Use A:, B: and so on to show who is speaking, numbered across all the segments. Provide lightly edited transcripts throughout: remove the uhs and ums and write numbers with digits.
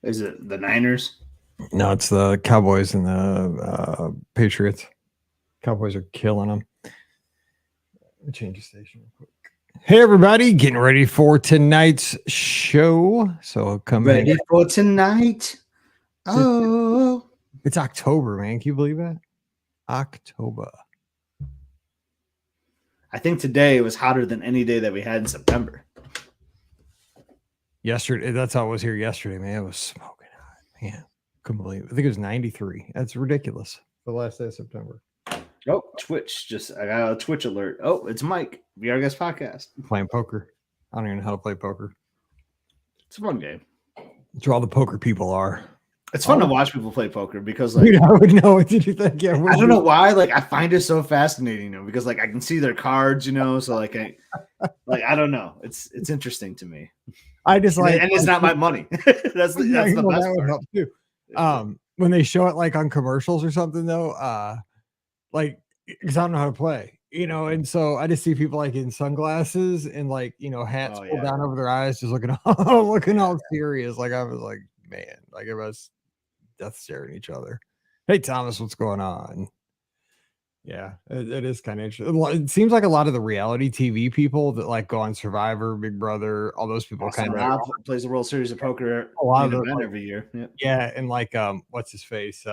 A: Is it the Niners?
B: No, it's the Cowboys and the Patriots. Cowboys are killing them. Change the station real quick. Hey, everybody, getting ready for tonight's show. So come
A: ready for tonight. Oh,
B: it's October, man. Can you believe that? October.
A: I think today was hotter than any day that we had in September.
B: Yesterday, that's how it was here yesterday, man. It was smoking hot, man. Couldn't believe it. I think it was 93. That's ridiculous. The last day of September.
A: Oh, Twitch. I got a Twitch alert. Oh, it's Mike. VR Guest Podcast.
B: Playing poker. I don't even know how to play poker.
A: It's a fun game.
B: That's where all the poker people are.
A: It's fun to watch people play poker because, like,
B: I would know. What did you think? Yeah,
A: I don't know why. Like, I find it so fascinating, because, like, I can see their cards, So, like, I don't know. It's interesting to me.
B: I just
A: and it's not my money. that's the best part.
B: Help too. When they show it like on commercials or something, though, like, because I don't know how to play, and so I just see people like in sunglasses and like hats pulled down over their eyes, just looking all serious. Like I was like, man, like it was death staring at each other. Hey Thomas, what's going on? Yeah, it is kind of interesting. It seems like a lot of the reality TV people that like go on Survivor, Big Brother, all those people kind of
A: plays the World Series of Poker
B: a lot of them
A: like, every year.
B: Yeah, and like what's his face?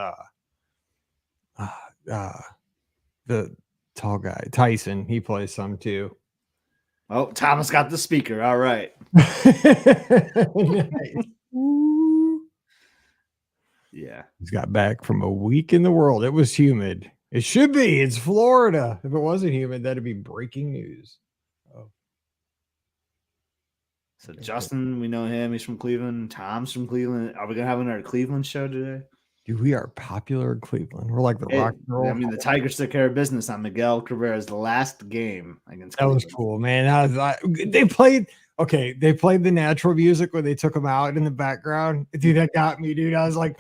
B: The tall guy, Tyson, he plays some too.
A: Oh, Thomas got the speaker. All right. Yeah.
B: He's got back from a week in the world. It was humid. It should be. It's Florida. If it wasn't humid, that'd be breaking news. Oh.
A: So Justin, we know him. He's from Cleveland. Tom's from Cleveland. Are we going to have another Cleveland show today?
B: Dude, we are popular in Cleveland. We're like the rock and roll.
A: I mean, the Tigers took care of business on Miguel Cabrera's last game against
B: Cleveland. That was cool, man. They played the natural music when they took him out in the background. Dude, that got me, dude. I was like,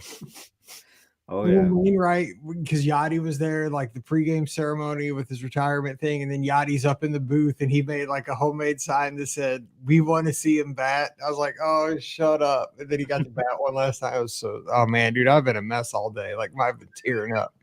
A: oh, yeah.
B: Right? Because Yachty was there, like the pregame ceremony with his retirement thing. And then Yachty's up in the booth and he made like a homemade sign that said, "We want to see him bat." I was like, oh, shut up. And then he got to bat one last time. I was oh, man, dude, I've been a mess all day. Like, I've been tearing up.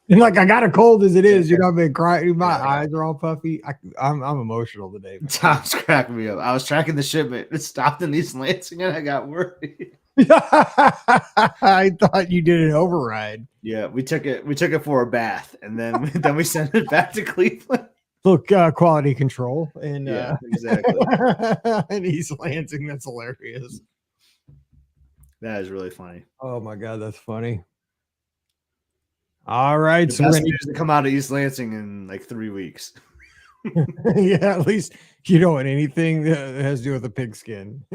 B: And like, I got a cold as it is. I've been crying. My eyes are all puffy. I'm emotional today.
A: Tom's cracking me up. I was tracking the shipment. It stopped in East Lansing and I got worried.
B: I thought you did an override.
A: Yeah, we took it for a bath, and then we sent it back to Cleveland.
B: Look, quality control, and
A: exactly.
B: And East Lansing, that's hilarious.
A: That is really funny.
B: Oh my god, that's funny. All right,
A: so we're to come out of East Lansing in like 3 weeks.
B: Yeah, at least you don't want anything that has to do with a pigskin.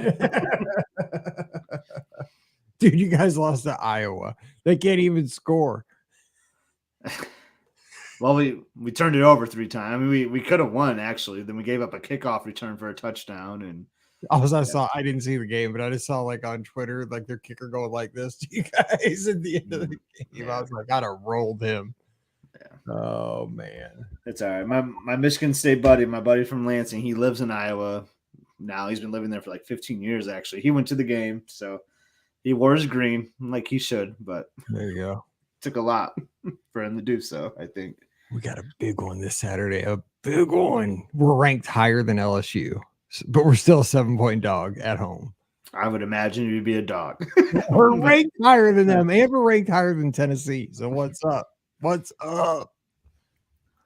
B: Dude, you guys lost to Iowa. They can't even score.
A: Well, we turned it over 3 times. I mean, we could have won actually. Then we gave up a kickoff return for a touchdown. And
B: I didn't see the game, but I just saw like on Twitter, like their kicker going like this to you guys at the end of the game. Yeah. I was like, I'd have rolled him. Yeah. Oh man,
A: it's all right. My Michigan State buddy, my buddy from Lansing, he lives in Iowa now. He's been living there for like 15 years. Actually, he went to the game, so he wore his green like he should. But
B: there you go.
A: Took a lot for him to do so. I think
B: we got a big one this Saturday. A big one. We're ranked higher than LSU, but we're still a 7-point dog at home.
A: I would imagine you'd be a dog.
B: We're ranked higher than them, and we're ranked higher than Tennessee. So what's up? What's up?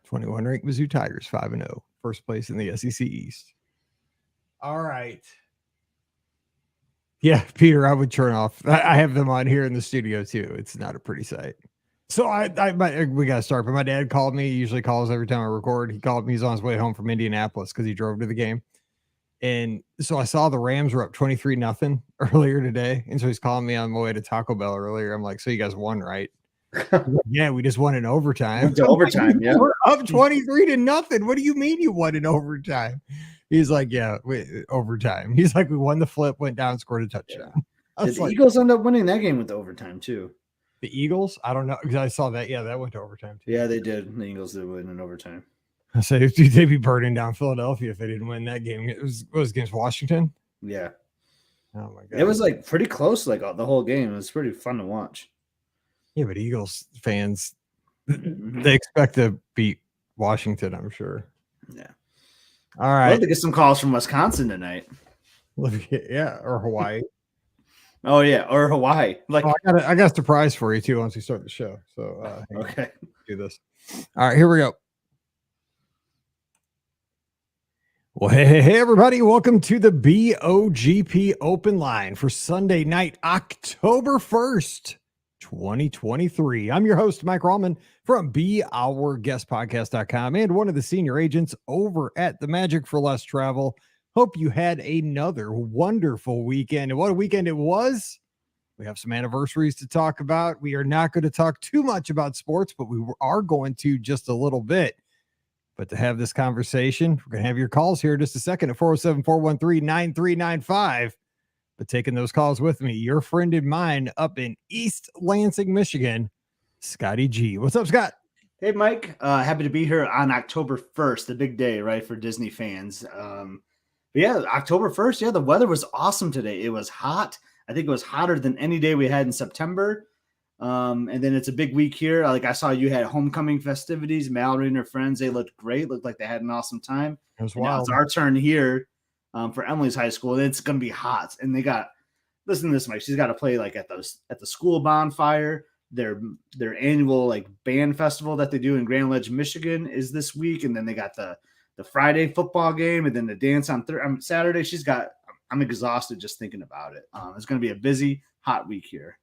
B: 21 ranked Mizzou Tigers, 5-0, first place in the SEC East. All right. Yeah, Peter, I would turn off. I have them on here in the studio too. It's not a pretty sight. So we got to start. But my dad called me. He usually calls every time I record. He called me. He's on his way home from Indianapolis because he drove to the game. And so I saw the Rams were up 23-0 earlier today. And so he's calling me on my way to Taco Bell earlier. I'm like, so you guys won, right? Yeah, we just won in overtime.
A: Overtime, yeah.
B: We're up 23-0. What do you mean you won in overtime? He's like, yeah, overtime. He's like, we won the flip, went down, scored a touchdown.
A: Yeah. Did the Eagles end up winning that game with overtime too?
B: The Eagles? I don't know, because I saw that. Yeah, that went to overtime too.
A: Yeah, they did. The Eagles did win in overtime.
B: I said, they'd be burning down Philadelphia if they didn't win that game. It was against Washington.
A: Yeah.
B: Oh my god.
A: It was like pretty close, like the whole game. It was pretty fun to watch.
B: Yeah, but Eagles fans, they expect to beat Washington, I'm sure.
A: Yeah.
B: All right.
A: Love to get some calls from Wisconsin tonight.
B: Yeah, or Hawaii.
A: Oh yeah, or Hawaii. Like
B: I got a surprise for you too once we start the show. So
A: okay,
B: do this. All right, here we go. Well, hey, everybody. Welcome to the BOGP Open Line for Sunday night, October 1st, 2023. I'm your host, Mike Rallman from BeOurGuestPodcast.com and one of the senior agents over at the Magic for Less Travel. Hope you had another wonderful weekend. And what a weekend it was. We have some anniversaries to talk about. We are not going to talk too much about sports, but we are going to just a little bit. But to have this conversation, we're going to have your calls here in just a second at 407-413-9395. But taking those calls with me, your friend and mine up in East Lansing, Michigan, Scotty G. What's up, Scott?
A: Hey, Mike. Happy to be here on October 1st, the big day, right, for Disney fans. But yeah, October 1st, yeah, the weather was awesome today. It was hot. I think it was hotter than any day we had in September. And then it's a big week here. Like I saw you had homecoming festivities. Mallory and her friends, they looked great. Looked like they had an awesome time.
B: It was wild.
A: It's our turn here for Emily's high school. And it's going to be hot. And they got, listen to this, Mike. She's got to play like at the school bonfire. Their annual like band festival that they do in Grand Ledge, Michigan is this week. And then they got the Friday football game and then the dance on Saturday. I'm exhausted just thinking about it. It's going to be a busy, hot week here.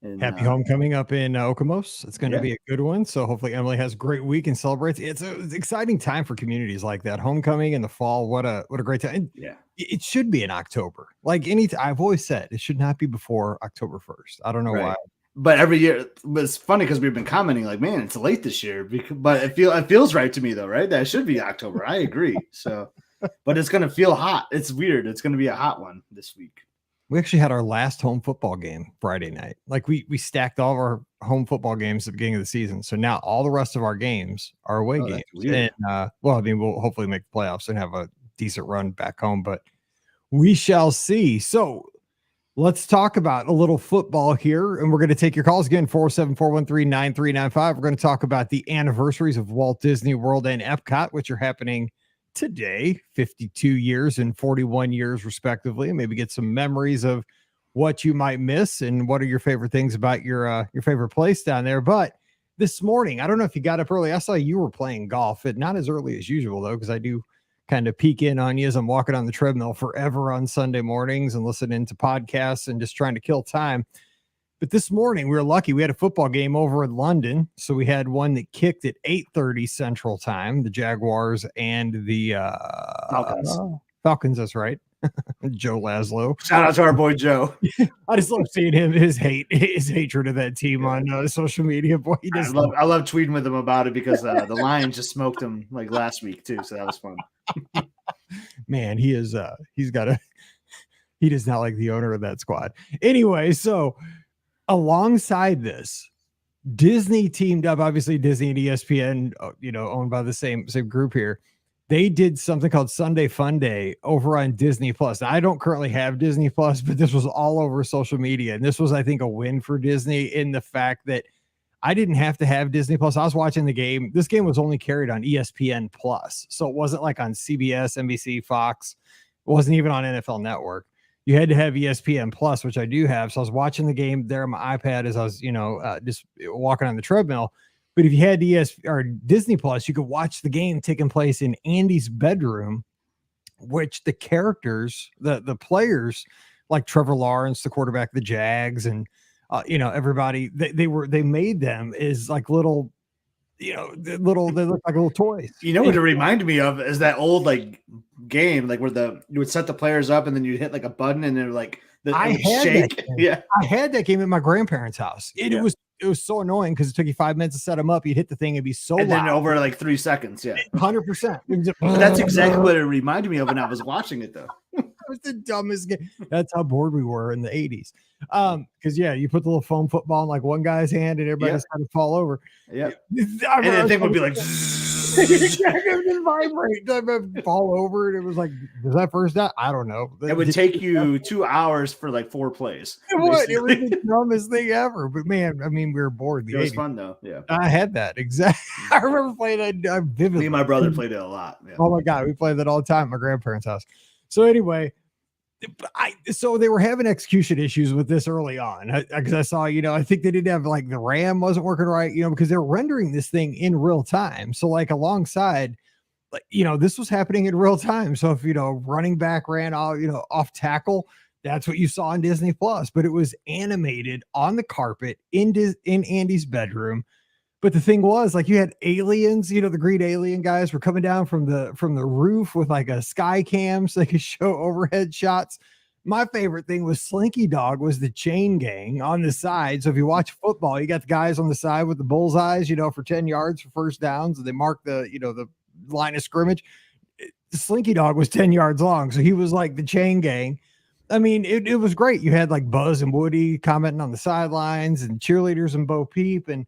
A: And,
B: happy homecoming up in Okemos. It's going to be a good one. So hopefully Emily has a great week and celebrates. It's an exciting time for communities like that. Homecoming in the fall. What a great time. And it should be in October. Like I've always said it should not be before October 1st. I don't know why.
A: But every year, but it's funny because we've been commenting like, man, it's late this year. But it feels right to me though, right? That it should be October. I agree. So, but it's going to feel hot. It's weird. It's going to be a hot one this week.
B: We actually had our last home football game Friday night. Like we stacked all of our home football games at the beginning of the season. So now all the rest of our games are away games. And we'll hopefully make the playoffs and have a decent run back home, but we shall see. So let's talk about a little football here. And we're going to take your calls again, 407-413-9395. We're going to talk about the anniversaries of Walt Disney World and Epcot, which are happening today, 52 years and 41 years respectively, and maybe get some memories of what you might miss and what are your favorite things about your favorite place down there. But this morning, I don't know if you got up early. I saw you were playing golf, and not as early as usual though, because I do kind of peek in on you as I'm walking on the treadmill forever on Sunday mornings and listening to podcasts and just trying to kill time. But this morning, we were lucky. We had a football game over in London. So we had one that kicked at 8:30 Central Time, the Jaguars and the Falcons, that's right. Joe Laszlo.
A: Shout out to our boy Joe.
B: I just love seeing his hatred of that team on social media. Boy,
A: I love tweeting with him about it because the Lions just smoked him like last week too. So that was fun.
B: Man, he does not like the owner of that squad. Anyway, so alongside this, Disney teamed up, obviously Disney and ESPN, owned by the same group here. They did something called Sunday Fun Day over on Disney Plus. Now, I don't currently have Disney Plus, but this was all over social media. And this was, I think, a win for Disney in the fact that I didn't have to have Disney Plus. I was watching the game. This game was only carried on ESPN Plus. So it wasn't like on CBS, NBC, Fox. It wasn't even on NFL Network. You had to have ESPN Plus, which I do have. So I was watching the game there on my iPad as I was, just walking on the treadmill. But if you had Disney Plus, you could watch the game taking place in Andy's bedroom, which the characters, the players like Trevor Lawrence, the quarterback of the Jags, and everybody, they made them as like little. They look like little toys.
A: What it reminded me of is that old like game, like where you would set the players up and then you'd hit like a button and they're like shake. Yeah,
B: I had that game at my grandparents' house. It was so annoying because it took you 5 minutes to set them up. You'd hit the thing, it'd be so
A: and
B: loud.
A: Then over like 3 seconds. Yeah,
B: 100%.
A: That's exactly what it reminded me of when I was watching it though.
B: It was the dumbest game. That's how bored we were in the 80s. Because you put the little foam football in like one guy's hand and everybody just had to fall over.
A: Yeah. And the thing would be like
B: It didn't vibrate. I fall over, and it was like, was that first down? I don't know.
A: It would take you 2 hours for like 4 plays.
B: It would. It was the dumbest thing ever. But man, I mean, we were bored.
A: It was fun though. Yeah,
B: I had that exactly. I remember playing that vividly.
A: Me and my brother played it a lot. Yeah.
B: Oh my god, we played that all the time at my grandparents' house. So anyway, so they were having execution issues with this early on because I saw, I think they didn't have like the RAM wasn't working right, because they're rendering this thing in real time. So like alongside, like, this was happening in real time. So if, running back ran all, off tackle, that's what you saw on Disney Plus, but it was animated on the carpet in Andy's bedroom. But the thing was, like, you had aliens, the green alien guys were coming down from the roof with like a sky cam so they could show overhead shots. My favorite thing was Slinky Dog was the chain gang on the side. So if you watch football, you got the guys on the side with the bullseyes, for 10 yards for first downs, and they mark the, the line of scrimmage. The Slinky Dog was 10 yards long. So he was like the chain gang. I mean, it was great. You had like Buzz and Woody commenting on the sidelines and cheerleaders and Bo Peep, and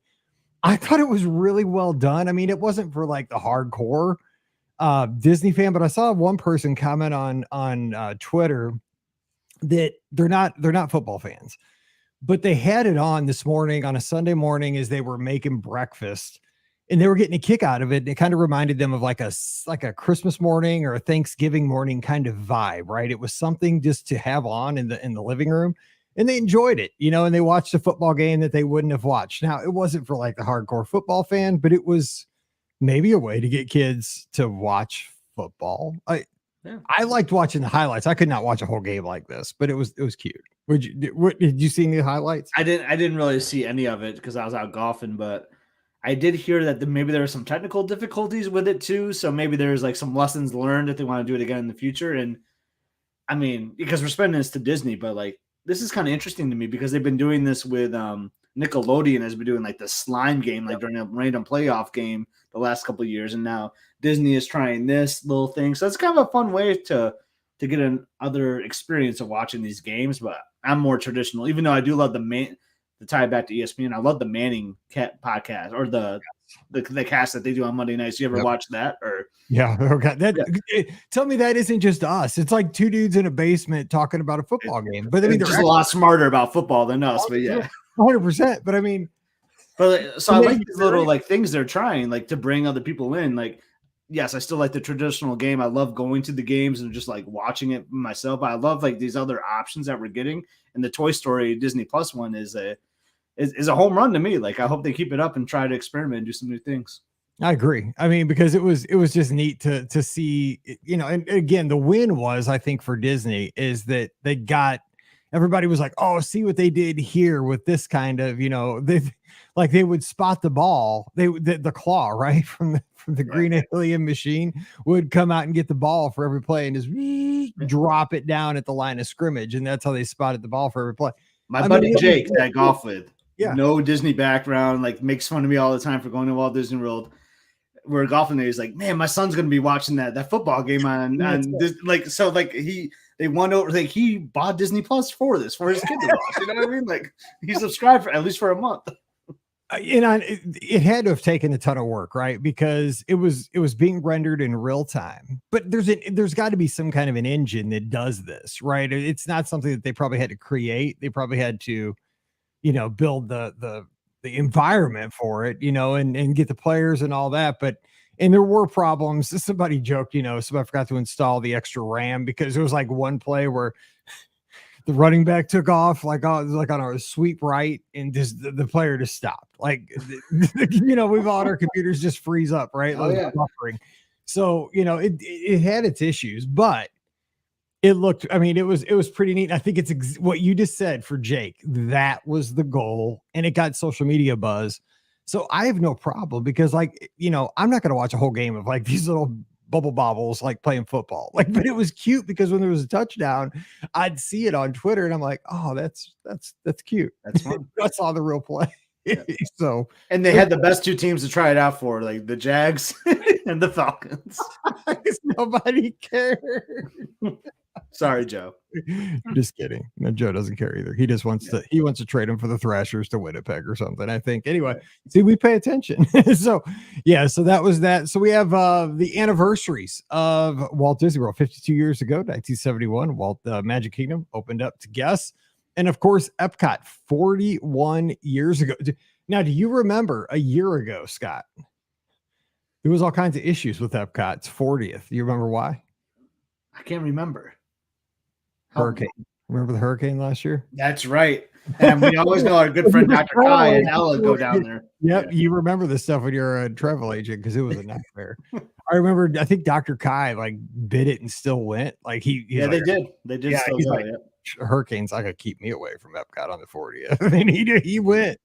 B: I thought it was really well done. I mean, it wasn't for like the hardcore Disney fan, but I saw one person comment on Twitter that they're not football fans, but they had it on this morning on a Sunday morning as they were making breakfast, and they were getting a kick out of it. And it kind of reminded them of like a Christmas morning or a Thanksgiving morning kind of vibe, right? It was something just to have on in the living room. And they enjoyed it, and they watched a football game that they wouldn't have watched. Now, it wasn't for like the hardcore football fan, but it was maybe a way to get kids to watch football. I liked watching the highlights. I could not watch a whole game like this, but it was cute. Did you see any highlights?
A: I didn't really see any of it because I was out golfing, but I did hear that maybe there were some technical difficulties with it too. So maybe there's like some lessons learned if they want to do it again in the future. And I mean, because we're spending this to Disney, but like, this is kind of interesting to me because they've been doing this with Nickelodeon has been doing like the slime game, like during a random playoff game the last couple of years. And now Disney is trying this little thing. So it's kind of a fun way to get another experience of watching these games. But I'm more traditional, even though I do love to tie it back to ESPN. I love the Manning Cat podcast or the cast that they do on Monday nights. You ever watch that? Or
B: yeah, okay. Tell me that isn't just us. It's like two dudes in a basement talking about a football game. But I mean, they're
A: just a lot smarter about football than us. But yeah,
B: 100%. But I mean,
A: so I like these little like things they're trying, like to bring other people in. Like, yes, I still like the traditional game. I love going to the games and just like watching it myself. But I love like these other options that we're getting. And the Toy Story Disney Plus one is a home run to me. Like, I hope they keep it up and try to experiment and do some new things.
B: I agree. I mean, because it was just neat to see, and again, the win was, I think, for Disney is that they got, everybody was like, oh, see what they did here with this kind of, they would spot the ball. The claw, right, from the green alien machine would come out and get the ball for every play and just drop it down at the line of scrimmage. And that's how they spotted the ball for every play.
A: My buddy Jake that I golf with, no Disney background, like makes fun of me all the time for going to Walt Disney World. We're golfing there. He's like, man, my son's going to be watching that football game on this. Like, so like they won over, like he bought Disney Plus for his kid to watch. You know what I mean? Like he subscribed for at least for a month.
B: It had to have taken a ton of work, right? Because it was being rendered in real time, but there's got to be some kind of an engine that does this, right? It's not something that they probably had to create. They probably had to, build the environment for it, and get the players and all that. And there were problems. Somebody joked, somebody forgot to install the extra RAM because there was like one play where the running back took off like on a sweep right, and just the player just stopped. Like, we've all our computers just freeze up, right? Buffering. So, it had its issues, but it looked, I mean, it was pretty neat. I think it's what you just said for Jake. That was the goal, and it got social media buzz. So I have no problem because, like, I'm not going to watch a whole game of like these little bubble bobbles like playing football. Like, but it was cute because when there was a touchdown, I'd see it on Twitter, and I'm like, oh, that's cute. That's fun. That's all the real play. Yeah. So,
A: and they had the best two teams to try it out for, like the Jags and the Falcons.
B: Nobody cared.
A: Sorry, Joe.
B: Just kidding. No, Joe doesn't care either. He just wants to trade him for the Thrashers to Winnipeg or something, I think. Anyway, see, we pay attention. So that was that. So we have the anniversaries of Walt Disney World. 52 years ago, 1971, Walt Magic Kingdom opened up to guests. And of course, Epcot 41 years ago. Now, do you remember a year ago, Scott? There was all kinds of issues with Epcot's 40th. You remember why?
A: I can't remember.
B: Hurricane. Remember the hurricane last year?
A: That's right. And we always know our good friend Dr. Kai and Ella go down there.
B: Yep. Yeah. You remember this stuff when you're a travel agent because it was a nightmare. I remember, I think Dr. Kai like bid it and still went. Like they did.
A: They did still go.
B: Like, hurricane's not gonna keep me away from Epcot on the 40th. I mean, he went.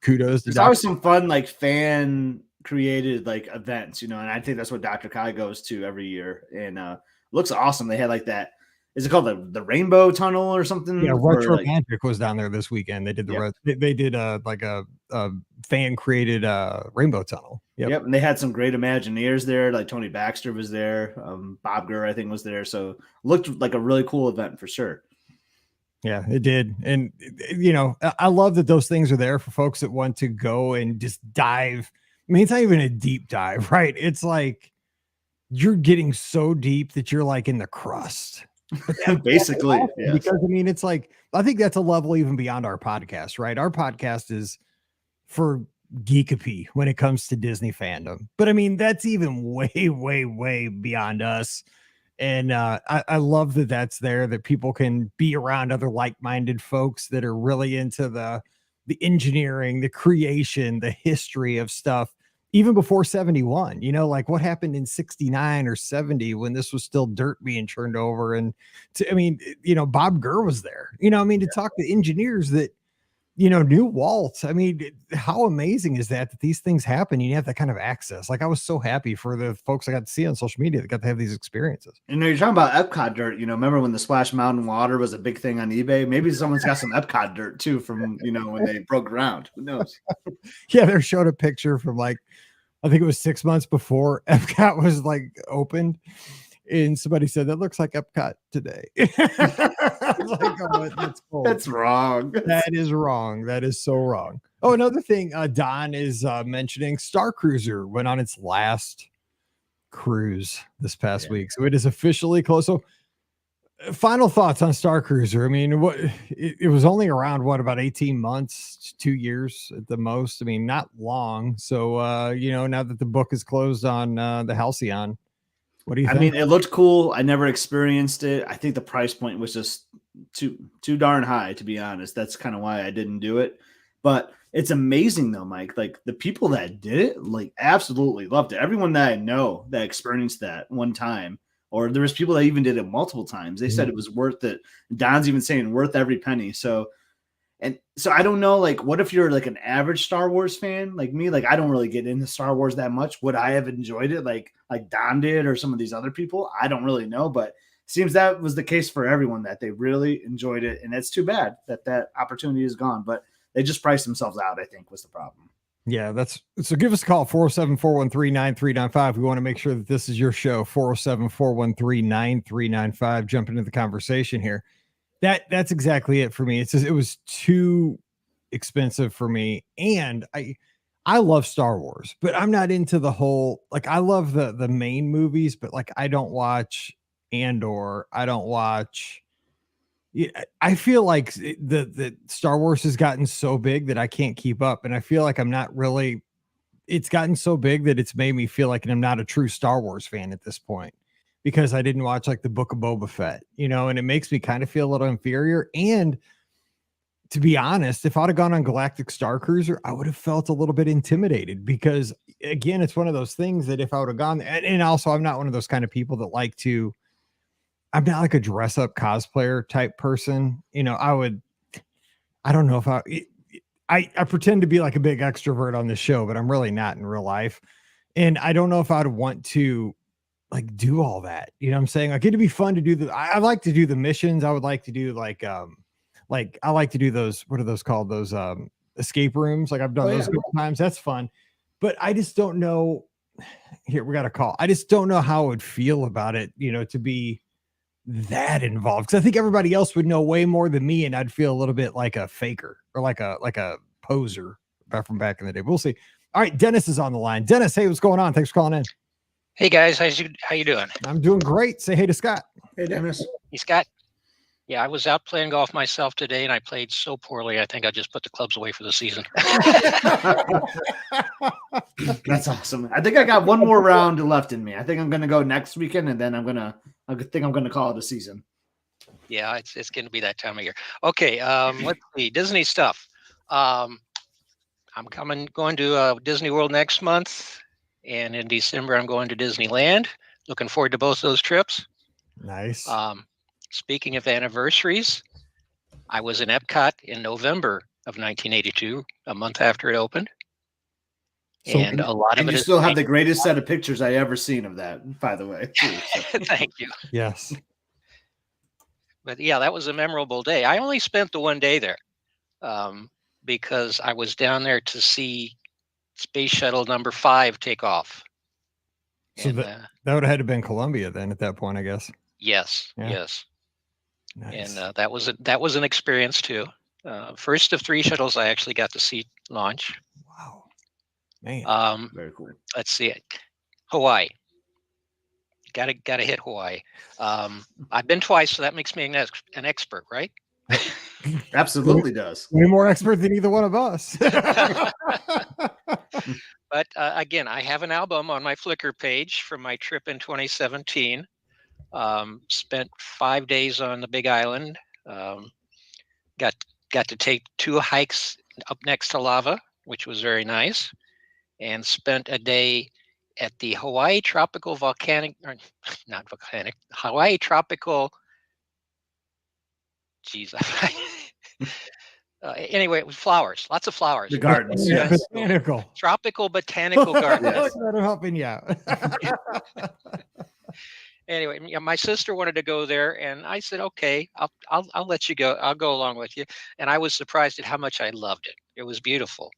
B: Kudos to
A: There's always some fun like fan created like events, and I think that's what Dr. Kai goes to every year. And looks awesome. They had like that. Is it called the Rainbow Tunnel or something?
B: Yeah, Retro Magic was down there this weekend. They did they did a fan created Rainbow Tunnel.
A: Yep, and they had some great Imagineers there. Like Tony Baxter was there, Bob Gurr I think was there. So looked like a really cool event for sure.
B: Yeah, it did, and I love that those things are there for folks that want to go and just dive. I mean, it's not even a deep dive, right? It's like you're getting so deep that you're like in the crust.
A: Basically,
B: awesome, yes. Because I mean, it's like I think that's a level even beyond our podcast, right? Our podcast is for geekapy when it comes to Disney fandom, but I mean that's even way, way, way beyond us. And I love that that's there, that people can be around other like-minded folks that are really into the engineering, the creation, the history of stuff. Even before 71, like what happened in 69 or 70 when this was still dirt being turned over. And Bob Gurr was there, to talk to engineers that, knew Walt. I mean, how amazing is that these things happen? You have that kind of access. Like I was so happy for the folks I got to see on social media that got to have these experiences.
A: You're talking about Epcot dirt, remember when the Splash Mountain water was a big thing on eBay? Maybe someone's got some Epcot dirt too from, when they broke ground. Who knows?
B: Yeah, they showed a picture from like, I think it was 6 months before Epcot was like opened. And somebody said, that looks like Epcot today. Like, oh, that's cool.
A: That's wrong.
B: That is wrong. That is so wrong. Oh, another thing Don is mentioning, Star Cruiser went on its last cruise this past week. So it is officially closed. So final thoughts on Star Cruiser. I mean, it was only around about 18 months, 2 years at the most. I mean, not long. So, now that the book is closed on the Halcyon, what do you think?
A: I mean, it looked cool. I never experienced it. I think the price point was just too darn high, to be honest. That's kind of why I didn't do it. But it's amazing though, Mike. Like the people that did it, like absolutely loved it. Everyone that I know that experienced that one time, or there was people that even did it multiple times. They said it was worth it. Don's even saying worth every penny. So I don't know, like, what if you're like an average Star Wars fan like me? Like, I don't really get into Star Wars that much. Would I have enjoyed it like Don did or some of these other people? I don't really know, but it seems that was the case for everyone, that they really enjoyed it. And it's too bad that opportunity is gone, but they just priced themselves out, I think, was the problem.
B: Yeah, so give us a call, 407-413-9395. We want to make sure that this is your show, 407-413-9395. Jump into the conversation here. That's exactly it for me. It was too expensive for me. And I love Star Wars, but I'm not into the whole, like, I love the main movies, but like, I don't watch Andor. I don't watch. I feel like the Star Wars has gotten so big that I can't keep up. And I feel like I'm not really, it's gotten so big that it's made me feel like I'm not a true Star Wars fan at this point, because I didn't watch like the Book of Boba Fett, and it makes me kind of feel a little inferior. And to be honest, if I'd have gone on Galactic Star Cruiser, I would have felt a little bit intimidated, because again, it's one of those things that if I would have gone, and also I'm not one of those kind of people that I'm not like a dress up cosplayer type person. I don't know if I pretend to be like a big extrovert on the show, but I'm really not in real life. And I don't know if I'd want to like do all that. You know what I'm saying? Like, it'd be fun to do I like to do the missions. I would like to do like I like to do those, what are those called? Those escape rooms. Like I've done those a couple times. That's fun. But I just don't know. Here, we got a call. I just don't know how I would feel about it, to be that involved, because I think everybody else would know way more than me, and I'd feel a little bit like a faker or like a poser from back in the day. We'll see. All right, Dennis is on the line. Dennis, hey, what's going on? Thanks for calling in.
C: Hey guys, how you doing?
B: I'm doing great. Say hey to Scott.
A: Hey, Dennis.
C: Hey Scott. Yeah, I was out playing golf myself today, and I played so poorly. I think I just put the clubs away for the season.
A: That's awesome. I think I got one more round left in me. I think I'm gonna go next weekend, and then I think I'm gonna call it a season.
C: Yeah, it's going to be that time of year. Okay, let's see Disney stuff. I'm going to Disney World next month, and in December I'm going to Disneyland. Looking forward to both those trips.
B: Nice.
C: Speaking of anniversaries, I was in Epcot in November of 1982, a month after it opened.
B: So-
C: And a lot of
A: And
C: it
A: you
C: is
A: still have the greatest set of pictures I ever seen of that, by the way. Too, so.
C: Thank you.
B: Yes.
C: But yeah, that was a memorable day. I only spent the one day there because I was down there to see Space Shuttle number 5 take off.
B: So
C: And,
B: that would have had to been Columbia then at that point, I guess.
C: yes,
B: Yeah.
C: yes.
B: Nice.
C: And that was an experience too. First of 3 shuttles I actually got to see launch.
B: Wow. Man.
A: Very cool.
C: Let's see it. Hawaii. Gotta hit Hawaii. I've been twice, so that makes me an expert, right?
A: Absolutely does.
B: Way more expert than either one of us.
C: But again, I have an album on my Flickr page from my trip in 2017. Spent 5 days on the Big Island. Got to take 2 hikes up next to lava, which was very nice, and spent a day at the Hawaii Tropical Volcanic, or not volcanic, Hawaii Tropical. Geez, anyway, it was flowers, lots of flowers.
A: The gardens,
B: Yeah,
A: yes.
B: botanical.
C: Tropical botanical gardens.
B: I'm helping you out.
C: Anyway, yeah, my sister wanted to go there, and I said, "Okay, I'll let you go. I'll go along with you." And I was surprised at how much I loved it. It was beautiful.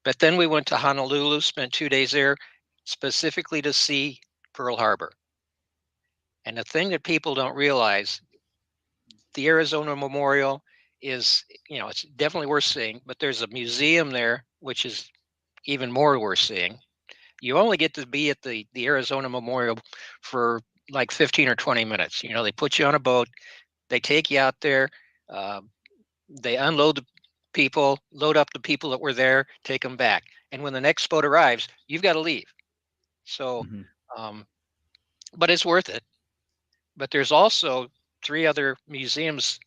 C: But then we went to Honolulu, spent 2 days there, specifically to see Pearl Harbor. And the thing that people don't realize, the Arizona Memorial is, it's definitely worth seeing, but there's a museum there, which is even more worth seeing. You only get to be at the Arizona Memorial for like 15 or 20 minutes. They put you on a boat, they take you out there, they unload the people, load up the people that were there, take them back. And when the next boat arrives, you've got to leave. So, but it's worth it. But there's also 3 other museums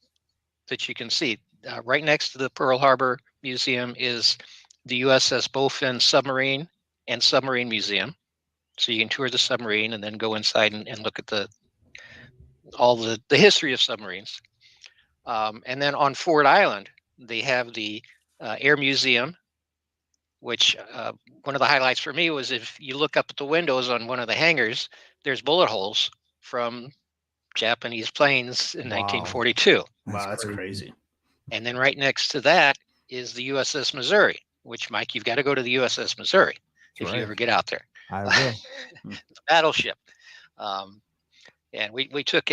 C: that you can see. Right next to the Pearl Harbor Museum is the USS Bowfin Submarine and Submarine Museum. So you can tour the submarine and then go inside and look at all the history of submarines. And then on Ford Island, they have the Air Museum, which one of the highlights for me was if you look up at the windows on one of the hangars, there's bullet holes from Japanese planes in 1942.
A: Wow, that's crazy.
C: And then right next to that is the USS Missouri, which, Mike, you've got to go to the USS Missouri if you ever get out there.
B: I will.
C: It's a battleship. And we took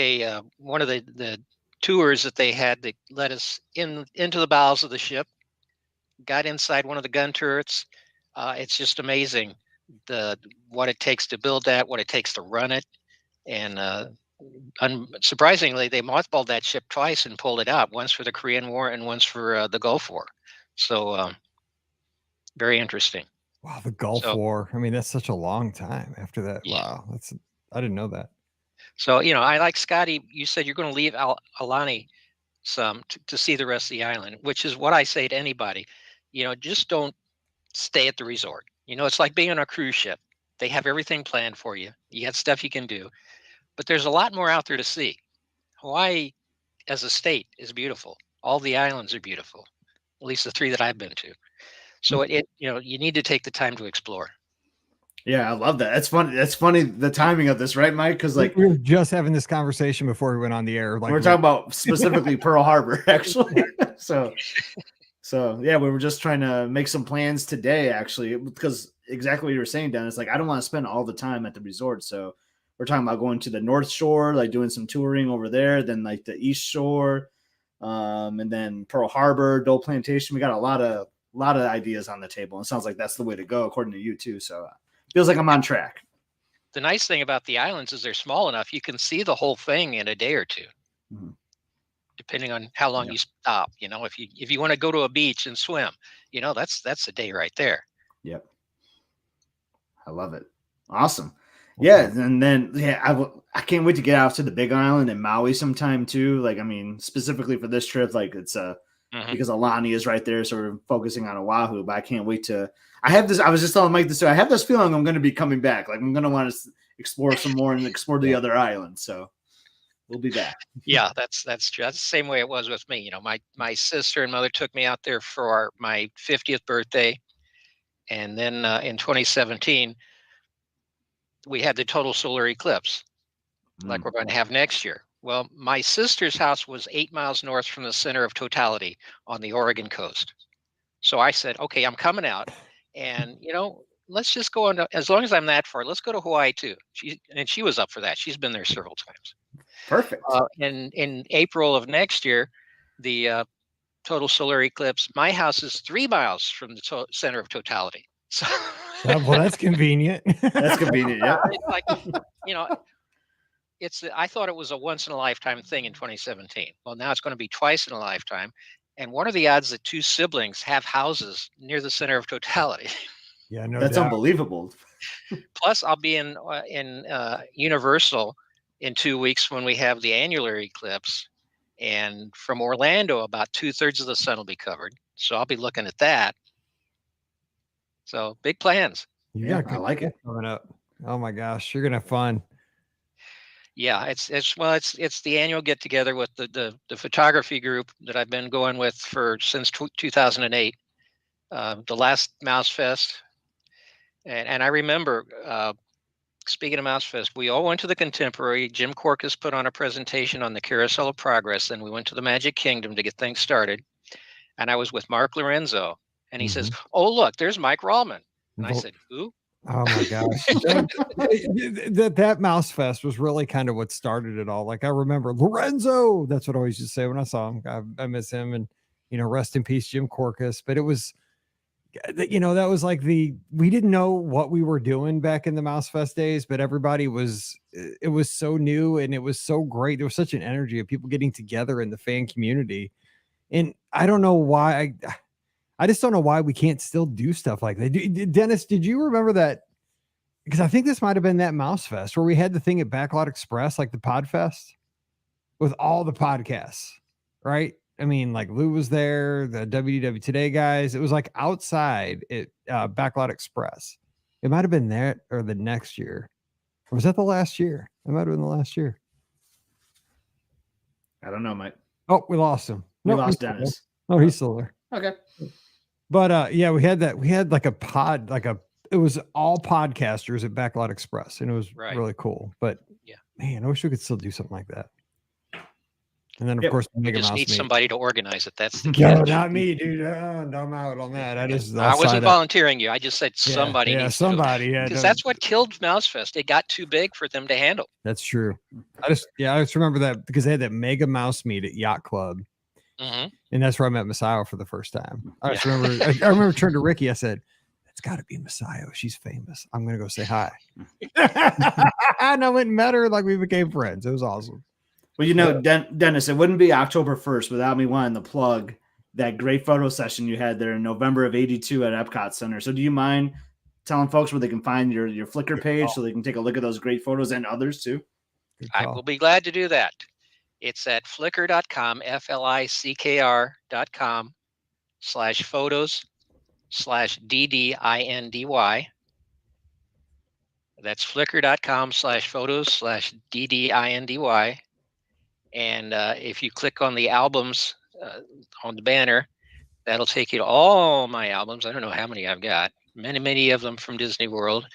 C: one of the tours that they had that led us into the bowels of the ship, got inside one of the gun turrets. It's just amazing what it takes to build that, what it takes to run it. And surprisingly, they mothballed that ship twice and pulled it out, once for the Korean War and once for the Gulf War. So very interesting.
B: Wow, the Gulf War. I mean, that's such a long time after that.
C: Yeah.
B: Wow, I didn't know that.
C: So, I like Scotty, you said you're going to leave Alani some to see the rest of the island, which is what I say to anybody. Just don't stay at the resort. It's like being on a cruise ship. They have everything planned for you. You got stuff you can do, but there's a lot more out there to see. Hawaii as a state is beautiful. All the islands are beautiful, at least the 3 that I've been to. So you need to take the time to explore.
A: Yeah, I love that. That's funny. That's funny, the timing of this, right, Mike? Because we
B: were just having this conversation before we went on the air.
A: We're talking about specifically Pearl Harbor, actually. So yeah, we were just trying to make some plans today, actually, because exactly what you were saying, Dennis. Like, I don't want to spend all the time at the resort, so we're talking about going to the North Shore, like doing some touring over there, then like the East Shore, and then Pearl Harbor, Dole Plantation. We got a lot of ideas on the table. And it sounds like that's the way to go, according to you too. So feels like I'm on track.
C: The nice thing about the islands is they're small enough you can see the whole thing in a day or two, depending on how long you stop. You know, if you want to go to a beach and swim, you know, that's a day right there.
A: Yep. I love it. Awesome. Yeah, and then I can't wait to get out to the Big Island and Maui sometime too. Like, I mean, specifically for this trip, like it's because Alani is right there, so we're focusing on Oahu. But I can't wait to. I have this. I was just telling Mike this too. I have this feeling I'm going to be coming back. Like I'm going to want to explore some more and explore the other islands. So we'll be back.
C: Yeah, that's true. That's the same way it was with me. You know, my sister and mother took me out there for my 50th birthday, and then in 2017. We had the total solar eclipse like we're going to have next year. Well, my sister's house was 8 miles north from the center of totality on the Oregon coast. So I said, okay, I'm coming out and, you know, let's just go on. As long as I'm that far, let's go to Hawaii too. She was up for that. She's been there several times.
A: Perfect.
C: In April of next year, the total solar eclipse, my house is 3 miles from the center of totality. So
B: well, that's convenient.
A: That's convenient. Yeah.
C: It's like, you know, I thought it was a once in a lifetime thing in 2017. Well, now it's going to be twice in a lifetime. And what are the odds that two siblings have houses near the center of totality?
B: Yeah, no,
A: that's unbelievable.
C: Plus, I'll be in Universal in 2 weeks when we have the annular eclipse. And from Orlando, about 2/3 of the sun will be covered. So I'll be looking at that. So big plans.
B: Yeah,
A: I like it.
B: Coming up. Oh my gosh, you're gonna have fun.
C: Yeah, it's the annual get together with the photography group that I've been going with since 2008. The last Mouse Fest, and I remember speaking of Mouse Fest, we all went to the Contemporary. Jim Corcus put on a presentation on the Carousel of Progress, and we went to the Magic Kingdom to get things started. And I was with Mark Lorenzo. And he says, "Oh, look, there's Mike Rallman." And I said, "Who?"
B: Oh my gosh. that Mouse Fest was really kind of what started it all. Like I remember Lorenzo. That's what I always used to say when I saw him. I miss him, and you know, rest in peace, Jim Corcus. But it was, you know, that was like we didn't know what we were doing back in the Mouse Fest days, but everybody it was so new and it was so great. There was such an energy of people getting together in the fan community. And I don't know why I just don't know why we can't still do stuff like that. Dennis, did you remember that? Because I think this might have been that Mouse Fest where we had the thing at Backlot Express, like the Podfest with all the podcasts, right? I mean, like Lou was there, the WDW Today guys. It was like outside at Backlot Express. It might have been there or the next year. Or was that the last year? It might have been the last year.
A: I don't know, Mike.
B: Oh, we lost him.
A: We lost Dennis.
B: Oh, he's still there.
A: Okay.
B: But yeah, we had like a pod, it was all podcasters at Backlot Express, and it was really cool. But yeah, man, I wish we could still do something like that. And then of course,
C: we just need somebody to organize it. That's the
B: no, not me, dude. No, I'm out on that.
C: I wasn't volunteering you. I just said somebody.
B: Yeah, somebody. Yeah,
C: because that's what killed Mouse Fest. It got too big for them to handle.
B: That's true. I just remember that because they had that mega mouse meet at Yacht Club. And that's where I met Masayo for the first time. I just remember, I remember turning to Ricky. I said, "It's got to be Masayo. She's famous. I'm going to go say hi." And I went and met her. Like we became friends. It was awesome.
A: Well, you know, Dennis, it wouldn't be October 1st without me wanting to plug that great photo session you had there in November of '82 at Epcot Center. So do you mind telling folks where they can find your Flickr page so they can take a look at those great photos and others too?
C: I will be glad to do that. It's at flickr.com, FLICKR.com/photos/DDINDY. That's flickr.com/photos/DDINDY. And if you click on the albums on the banner, that'll take you to all my albums. I don't know how many I've got. Many of them from Disney World.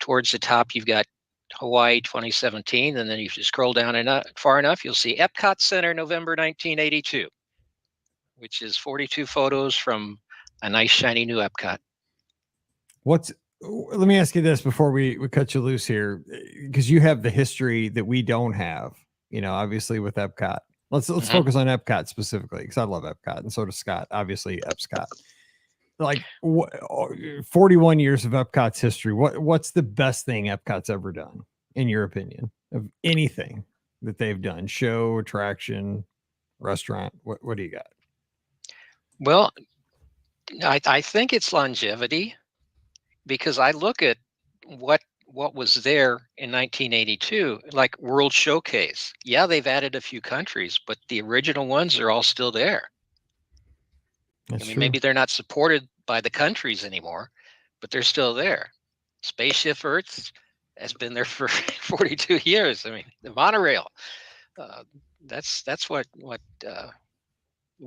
C: Towards the top, you've got Hawaii 2017, and then if you scroll down far enough, you'll see Epcot Center, November 1982, which is 42 photos from a nice shiny new Epcot.
B: What's Let me ask you this before we cut you loose here, because you have the history that we don't have, obviously with Epcot. Let's focus on Epcot specifically, because I love Epcot, and so does Scott, obviously Epcot. Like 41 years of Epcot's history. What's the best thing Epcot's ever done, in your opinion, of anything that they've done? Show, attraction, restaurant. What do you got?
C: Well, I think it's longevity, because I look at what was there in 1982, like World Showcase. Yeah, they've added a few countries, but the original ones are all still there.
B: That's
C: I mean,
B: true.
C: maybe they're not supported by the countries anymore, but they're still there. Spaceship Earth has been there for 42 years. I mean, the monorail. That's what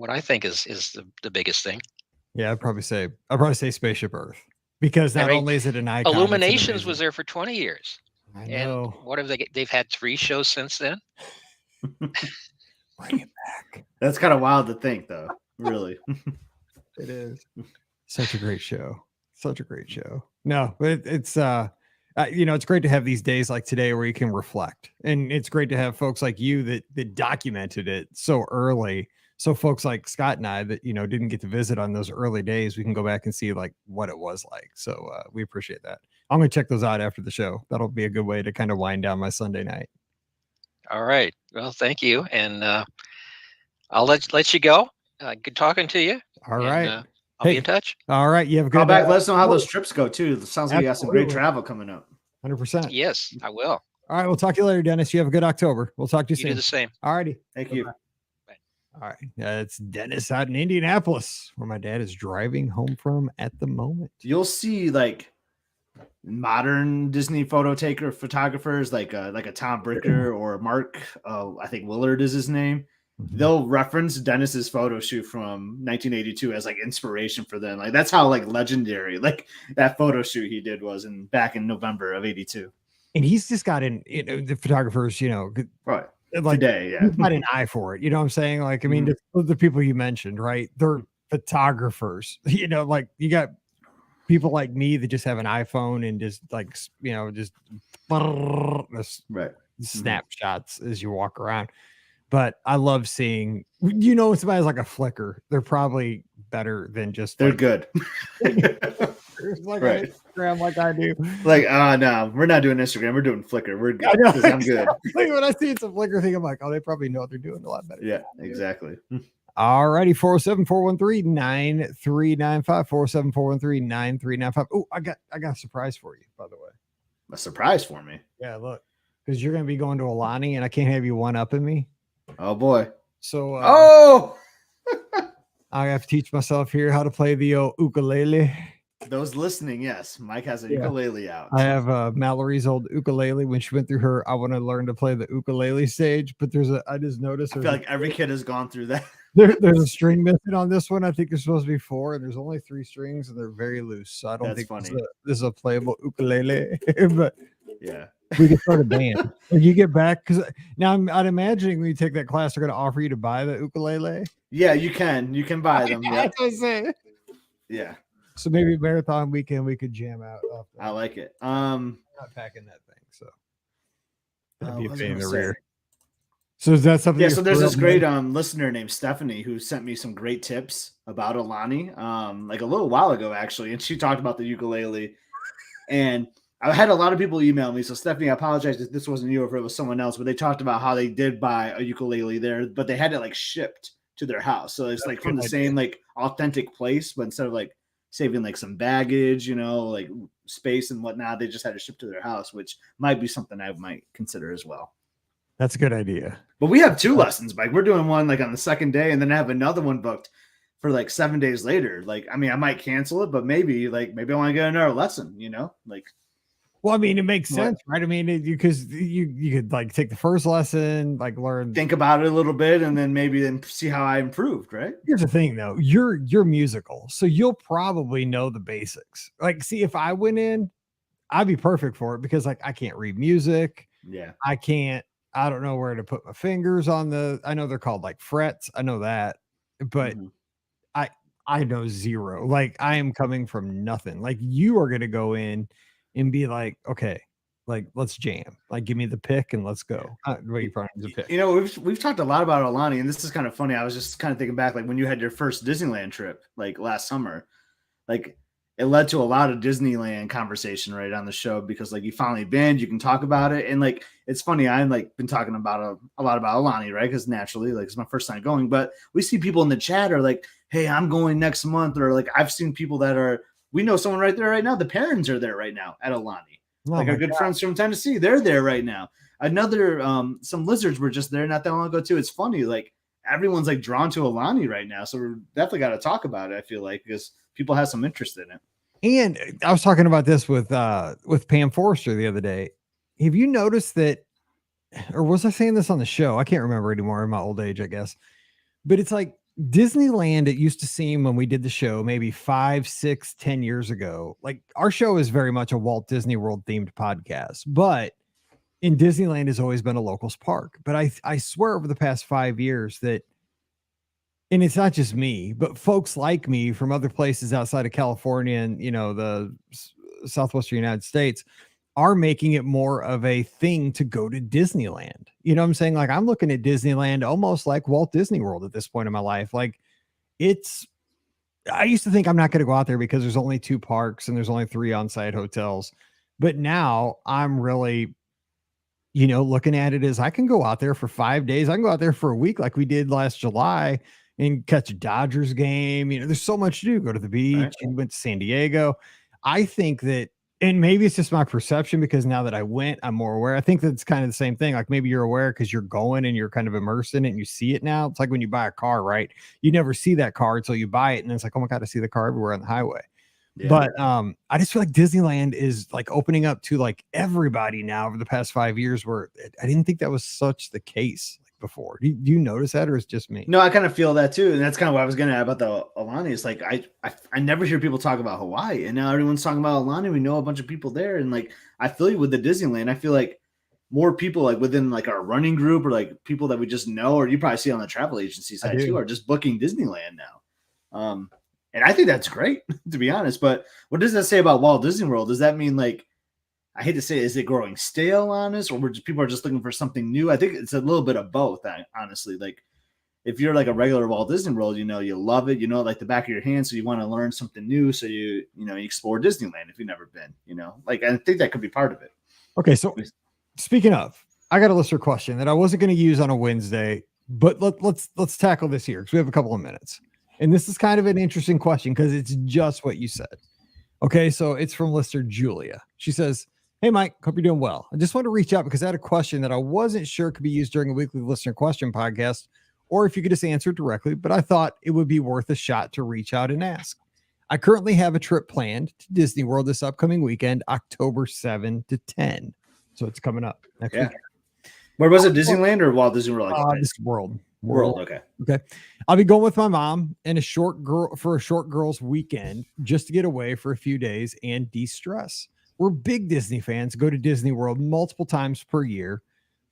C: I think is the biggest thing.
B: Yeah, I'd probably say Spaceship Earth, because not only is it an icon,
C: Illuminations was there for 20 years.
B: I know.
C: And what have they've had 3 shows since then?
B: Bring it back.
A: That's kind of wild to think, though. Really.
B: It is such a great show. Such a great show. No, but it's it's great to have these days like today where you can reflect, and it's great to have folks like you that documented it so early. So folks like Scott and I that didn't get to visit on those early days, we can go back and see like what it was like. So we appreciate that. I'm gonna check those out after the show. That'll be a good way to kind of wind down my Sunday night.
C: All right. Well, thank you, and I'll let you go. Good talking to you.
B: All right.
C: I'll be in touch.
B: All right. You have a good
A: Call back. Let us know how those trips go too. It sounds like you got some great travel coming up.
B: 100%.
C: Yes, I will.
B: All right. We'll talk to you later, Dennis. You have a good October. We'll talk to you soon.
C: You do the same.
B: All righty.
A: Thank you.
C: Bye.
B: All right. It's Dennis out in Indianapolis, where my dad is driving home from at the moment.
A: You'll see like modern Disney photographers like a Tom Bricker or Mark. I think Willard is his name. They'll reference Dennis's photo shoot from 1982 as like inspiration for them. Like that's how like legendary like that photo shoot he did was back in November of 82.
B: And he's just got the photographers,
A: right
B: like
A: today, yeah,
B: he's got an eye for it. You know what I'm saying? Like, I mean, the people you mentioned, right? They're photographers. Like you got people like me that just have an iPhone and just like just
A: right
B: snapshots as you walk around. But I love seeing, when somebody has like a Flickr, they're probably better than just.
A: They're good.
B: Like right. Instagram, like I do.
A: Like, no, we're not doing Instagram. We're doing Flickr. We're good. I'm good.
B: When I see it's a Flickr thing, I'm like, oh, they probably know what they're doing a lot better.
A: Yeah, exactly.
B: All righty, 407-413-9395. 407-413-9395. Oh, I got a surprise for you, by the way.
A: A surprise for me?
B: Yeah, look, because you're going to be going to Alani, and I can't have you one up in me.
A: Oh boy.
B: So I have to teach myself here how to play the ukulele.
A: Those listening, yes, Mike has a ukulele out.
B: I have Mallory's old ukulele. When she went through her I want to learn to play the ukulele stage, but I just noticed
A: I feel like every kid has gone through that.
B: There's a string missing on this one. I think there's supposed to be 4, and there's only 3 strings, and they're very loose. So I don't think this is a playable ukulele. But
A: yeah,
B: we can start a band. When you get back, because now I'm imagining when you take that class, they're going to offer you to buy the ukulele.
A: Yeah, you can buy them. Yeah. Yeah.
B: So maybe marathon weekend we could jam out.
A: I like it.
B: I'm not packing that thing, so that'd be a pain in the rear. So is that something?
A: Yeah. So there's this great listener named Stephanie who sent me some great tips about Alani, like a little while ago actually, and she talked about the ukulele, and I had a lot of people email me. So Stephanie, I apologize if this wasn't you or if it was someone else, but they talked about how they did buy a ukulele there, but they had it like shipped to their house. So it's like from the same like authentic place, but instead of like saving like some baggage, like space and whatnot, they just had to ship to their house, which might be something I might consider as well.
B: That's a good idea.
A: But we have 2 lessons, Mike. We're doing one like on the second day, and then I have another one booked for like 7 days later. Like, I mean, I might cancel it, but maybe I want to get another lesson, like.
B: Well, I mean, it makes sense, right? I mean, because you could like take the first lesson, like learn,
A: think about it a little bit, and then maybe see how I improved, right?
B: Here's the thing, though. You're musical, so you'll probably know the basics. Like, see, if I went in, I'd be perfect for it because like I can't read music.
A: Yeah,
B: I don't know where to put my fingers on I know they're called like frets. I know that, but I know zero. Like, I am coming from nothing. Like, you are gonna go in and be like, okay, like, let's jam. Like, give me the pick and let's go. Well, you probably need a pick.
A: You know, we've talked a lot about Alani, and this is kind of funny. I was just kind of thinking back, like when you had your first Disneyland trip, like last summer, like it led to a lot of Disneyland conversation right on the show because like you finally been, you can talk about it, and like it's funny. I've like been talking about a lot about Alani, right? Because naturally, like it's my first time going, but we see people in the chat are like, "Hey, I'm going next month," or like I've seen people that are. We know someone right there right now. The parents are there right now at Alani. Like our good friends from Tennessee, they're there right now. Another some lizards were just there not that long ago too. It's funny, like everyone's like drawn to Alani right now, so we're definitely got to talk about it. I feel like because people have some interest in it.
B: And I was talking about this with Pam Forrester the other day. Have you noticed that, or was I saying this on the show? I can't remember anymore in my old age, I guess. But it's like Disneyland, it used to seem when we did the show, maybe 5, 6, 10 years ago, like our show is very much a Walt Disney World themed podcast, but in Disneyland has always been a locals park. But I swear over the past 5 years that, and it's not just me, but folks like me from other places outside of California and, you know, the Southwestern United States are making it more of a thing to go to Disneyland. You know what I'm saying? Like I'm looking at Disneyland almost like Walt Disney World at this point in my life. Like I used to think I'm not going to go out there because there's only 2 parks and there's only 3 on-site hotels. But now I'm really, you know, looking at it as I can go out there for 5 days. I can go out there for a week like we did last July and catch a Dodgers game. You know, there's so much to do. Go to the beach. Right. And went to San Diego. I think that, and maybe it's just my perception because now that I went, I'm more aware. I think that's kind of the same thing. Like maybe you're aware because you're going and you're kind of immersed in it and you see it now. It's like when you buy a car, right? You never see that car until you buy it. And it's like, oh my God, I see the car everywhere on the highway. Yeah. But I just feel like Disneyland is like opening up to like everybody now over the past 5 years where I didn't think that was such the case before. Do you notice that, or is it just me?
A: No, I kind of feel that too. And that's kind of what I was going to add about the Alani. It's like, I never hear people talk about Hawaii, and now everyone's talking about Alani. We know a bunch of people there. And like, I feel you with the Disneyland. I feel like more people like within like our running group or like people that we just know, or you probably see on the travel agency side too, are just booking Disneyland now. And I think that's great, to be honest. But what does that say about Walt Disney World? Does that mean like, I hate to say, is it growing stale on us, or people are just looking for something new? I think it's a little bit of both, honestly. Like, if you're like a regular Walt Disney World, you know, you love it, you know, like the back of your hand, so you want to learn something new, so you explore Disneyland if you've never been, you know, like I think that could be part of it.
B: Okay, so speaking of, I got a listener question that I wasn't going to use on a Wednesday, but let's tackle this here because we have a couple of minutes. And this is kind of an interesting question because it's just what you said. Okay, so it's from listener Julia. She says, "Hey, Mike, hope you're doing well. I just want to reach out because I had a question that I wasn't sure could be used during a weekly listener question podcast, or if you could just answer it directly, but I thought it would be worth a shot to reach out and ask. I currently have a trip planned to Disney World this upcoming weekend, October 7 to 10. So it's coming up next week.
A: Where was it, Disneyland or Walt Disney World?
B: This World.
A: Okay.
B: I'll be going with my mom and a short girls weekend just to get away for a few days and de-stress. We're big Disney fans, go to Disney World multiple times per year,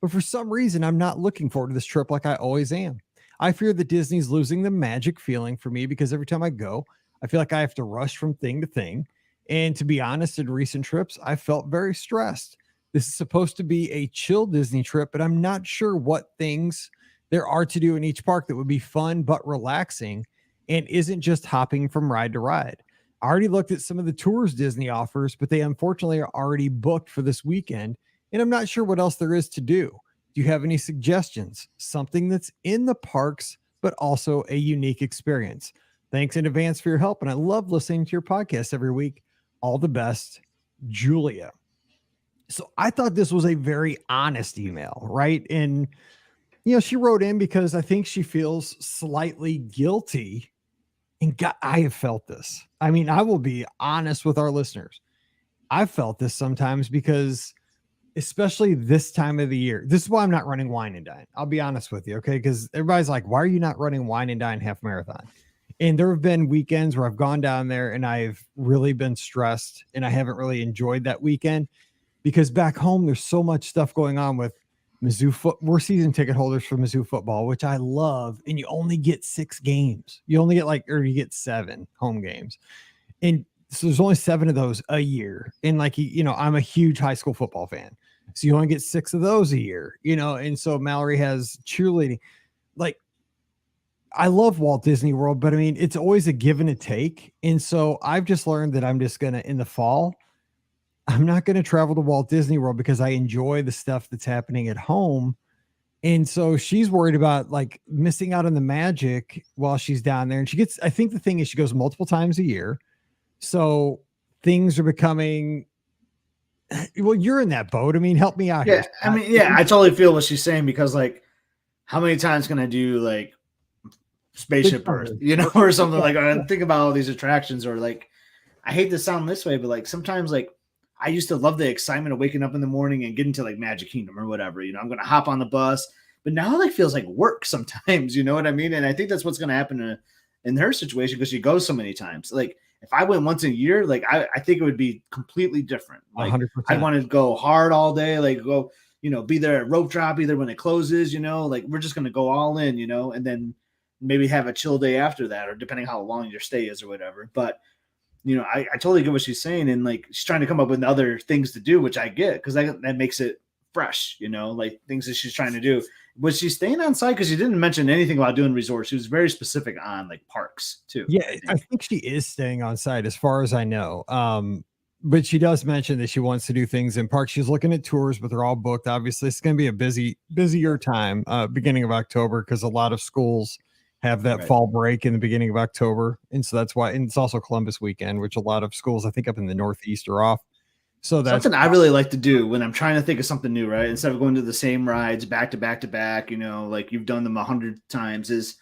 B: but for some reason, I'm not looking forward to this trip like I always am. I fear that Disney's losing the magic feeling for me because every time I go, I feel like I have to rush from thing to thing. And to be honest, in recent trips, I felt very stressed. This is supposed to be a chill Disney trip, but I'm not sure what things there are to do in each park that would be fun but relaxing and isn't just hopping from ride to ride. I already looked at some of the tours Disney offers, but they unfortunately are already booked for this weekend, and I'm not sure what else there is to do. Do you have any suggestions? Something that's in the parks, but also a unique experience. Thanks in advance for your help, and I love listening to your podcast every week. All the best, Julia. So I thought this was a very honest email, right? And you know, she wrote in because I think she feels slightly guilty. And God, I have felt this. I mean, I will be honest with our listeners. I've felt this sometimes because, especially this time of the year, this is why I'm not running Wine and Dine. I'll be honest with you, okay? Because everybody's like, why are you not running Wine and Dine half marathon? And there have been weekends where I've gone down there and I've really been stressed and I haven't really enjoyed that weekend because back home, there's so much stuff going on with We're season ticket holders for Mizzou football, which I love. And you only get 6 games. You only get you get 7 home games. And so there's only 7 of those a year. And like, I'm a huge high school football fan. So you only get 6 of those a year, and so Mallory has cheerleading. Like, I love Walt Disney World, but I mean, it's always a give and a take. And so I've just learned that I'm just going to, in the fall, I'm not going to travel to Walt Disney World because I enjoy the stuff that's happening at home. And so she's worried about like missing out on the magic while she's down there. And I think the thing is she goes multiple times a year. So things are becoming, well, you're in that boat. I mean, help me out here.
A: I mean, I totally feel what she's saying because like, how many times can I do like Spaceship Earth, or something like, I think about all these attractions, or like, I hate to sound this way, but like sometimes like I used to love the excitement of waking up in the morning and getting to like Magic Kingdom or whatever, I'm going to hop on the bus, but now it like feels like work sometimes, you know what I mean? And I think that's what's going to happen in her situation because she goes so many times. Like if I went once a year, like I think it would be completely different. Like 100%. I'd want to go hard all day, like go, be there at rope drop, either when it closes, like we're just going to go all in, and then maybe have a chill day after that, or depending how long your stay is or whatever. But, I totally get what she's saying. And like, she's trying to come up with other things to do, which I get, because that makes it fresh, like things that she's trying to do. Was she staying on site? Because she didn't mention anything about doing resorts. She was very specific on like parks too.
B: Yeah, I think she is staying on site as far as I know. But she does mention that she wants to do things in parks. She's looking at tours, but they're all booked. Obviously, it's going to be a busier time, beginning of October, because a lot of schools have that fall break in the beginning of October. And so that's why, and it's also Columbus weekend, which a lot of schools, I think up in the Northeast, are off. So that's
A: something I really like to do when I'm trying to think of something new, right? Instead of going to the same rides back to back to back, like you've done them 100 times, is,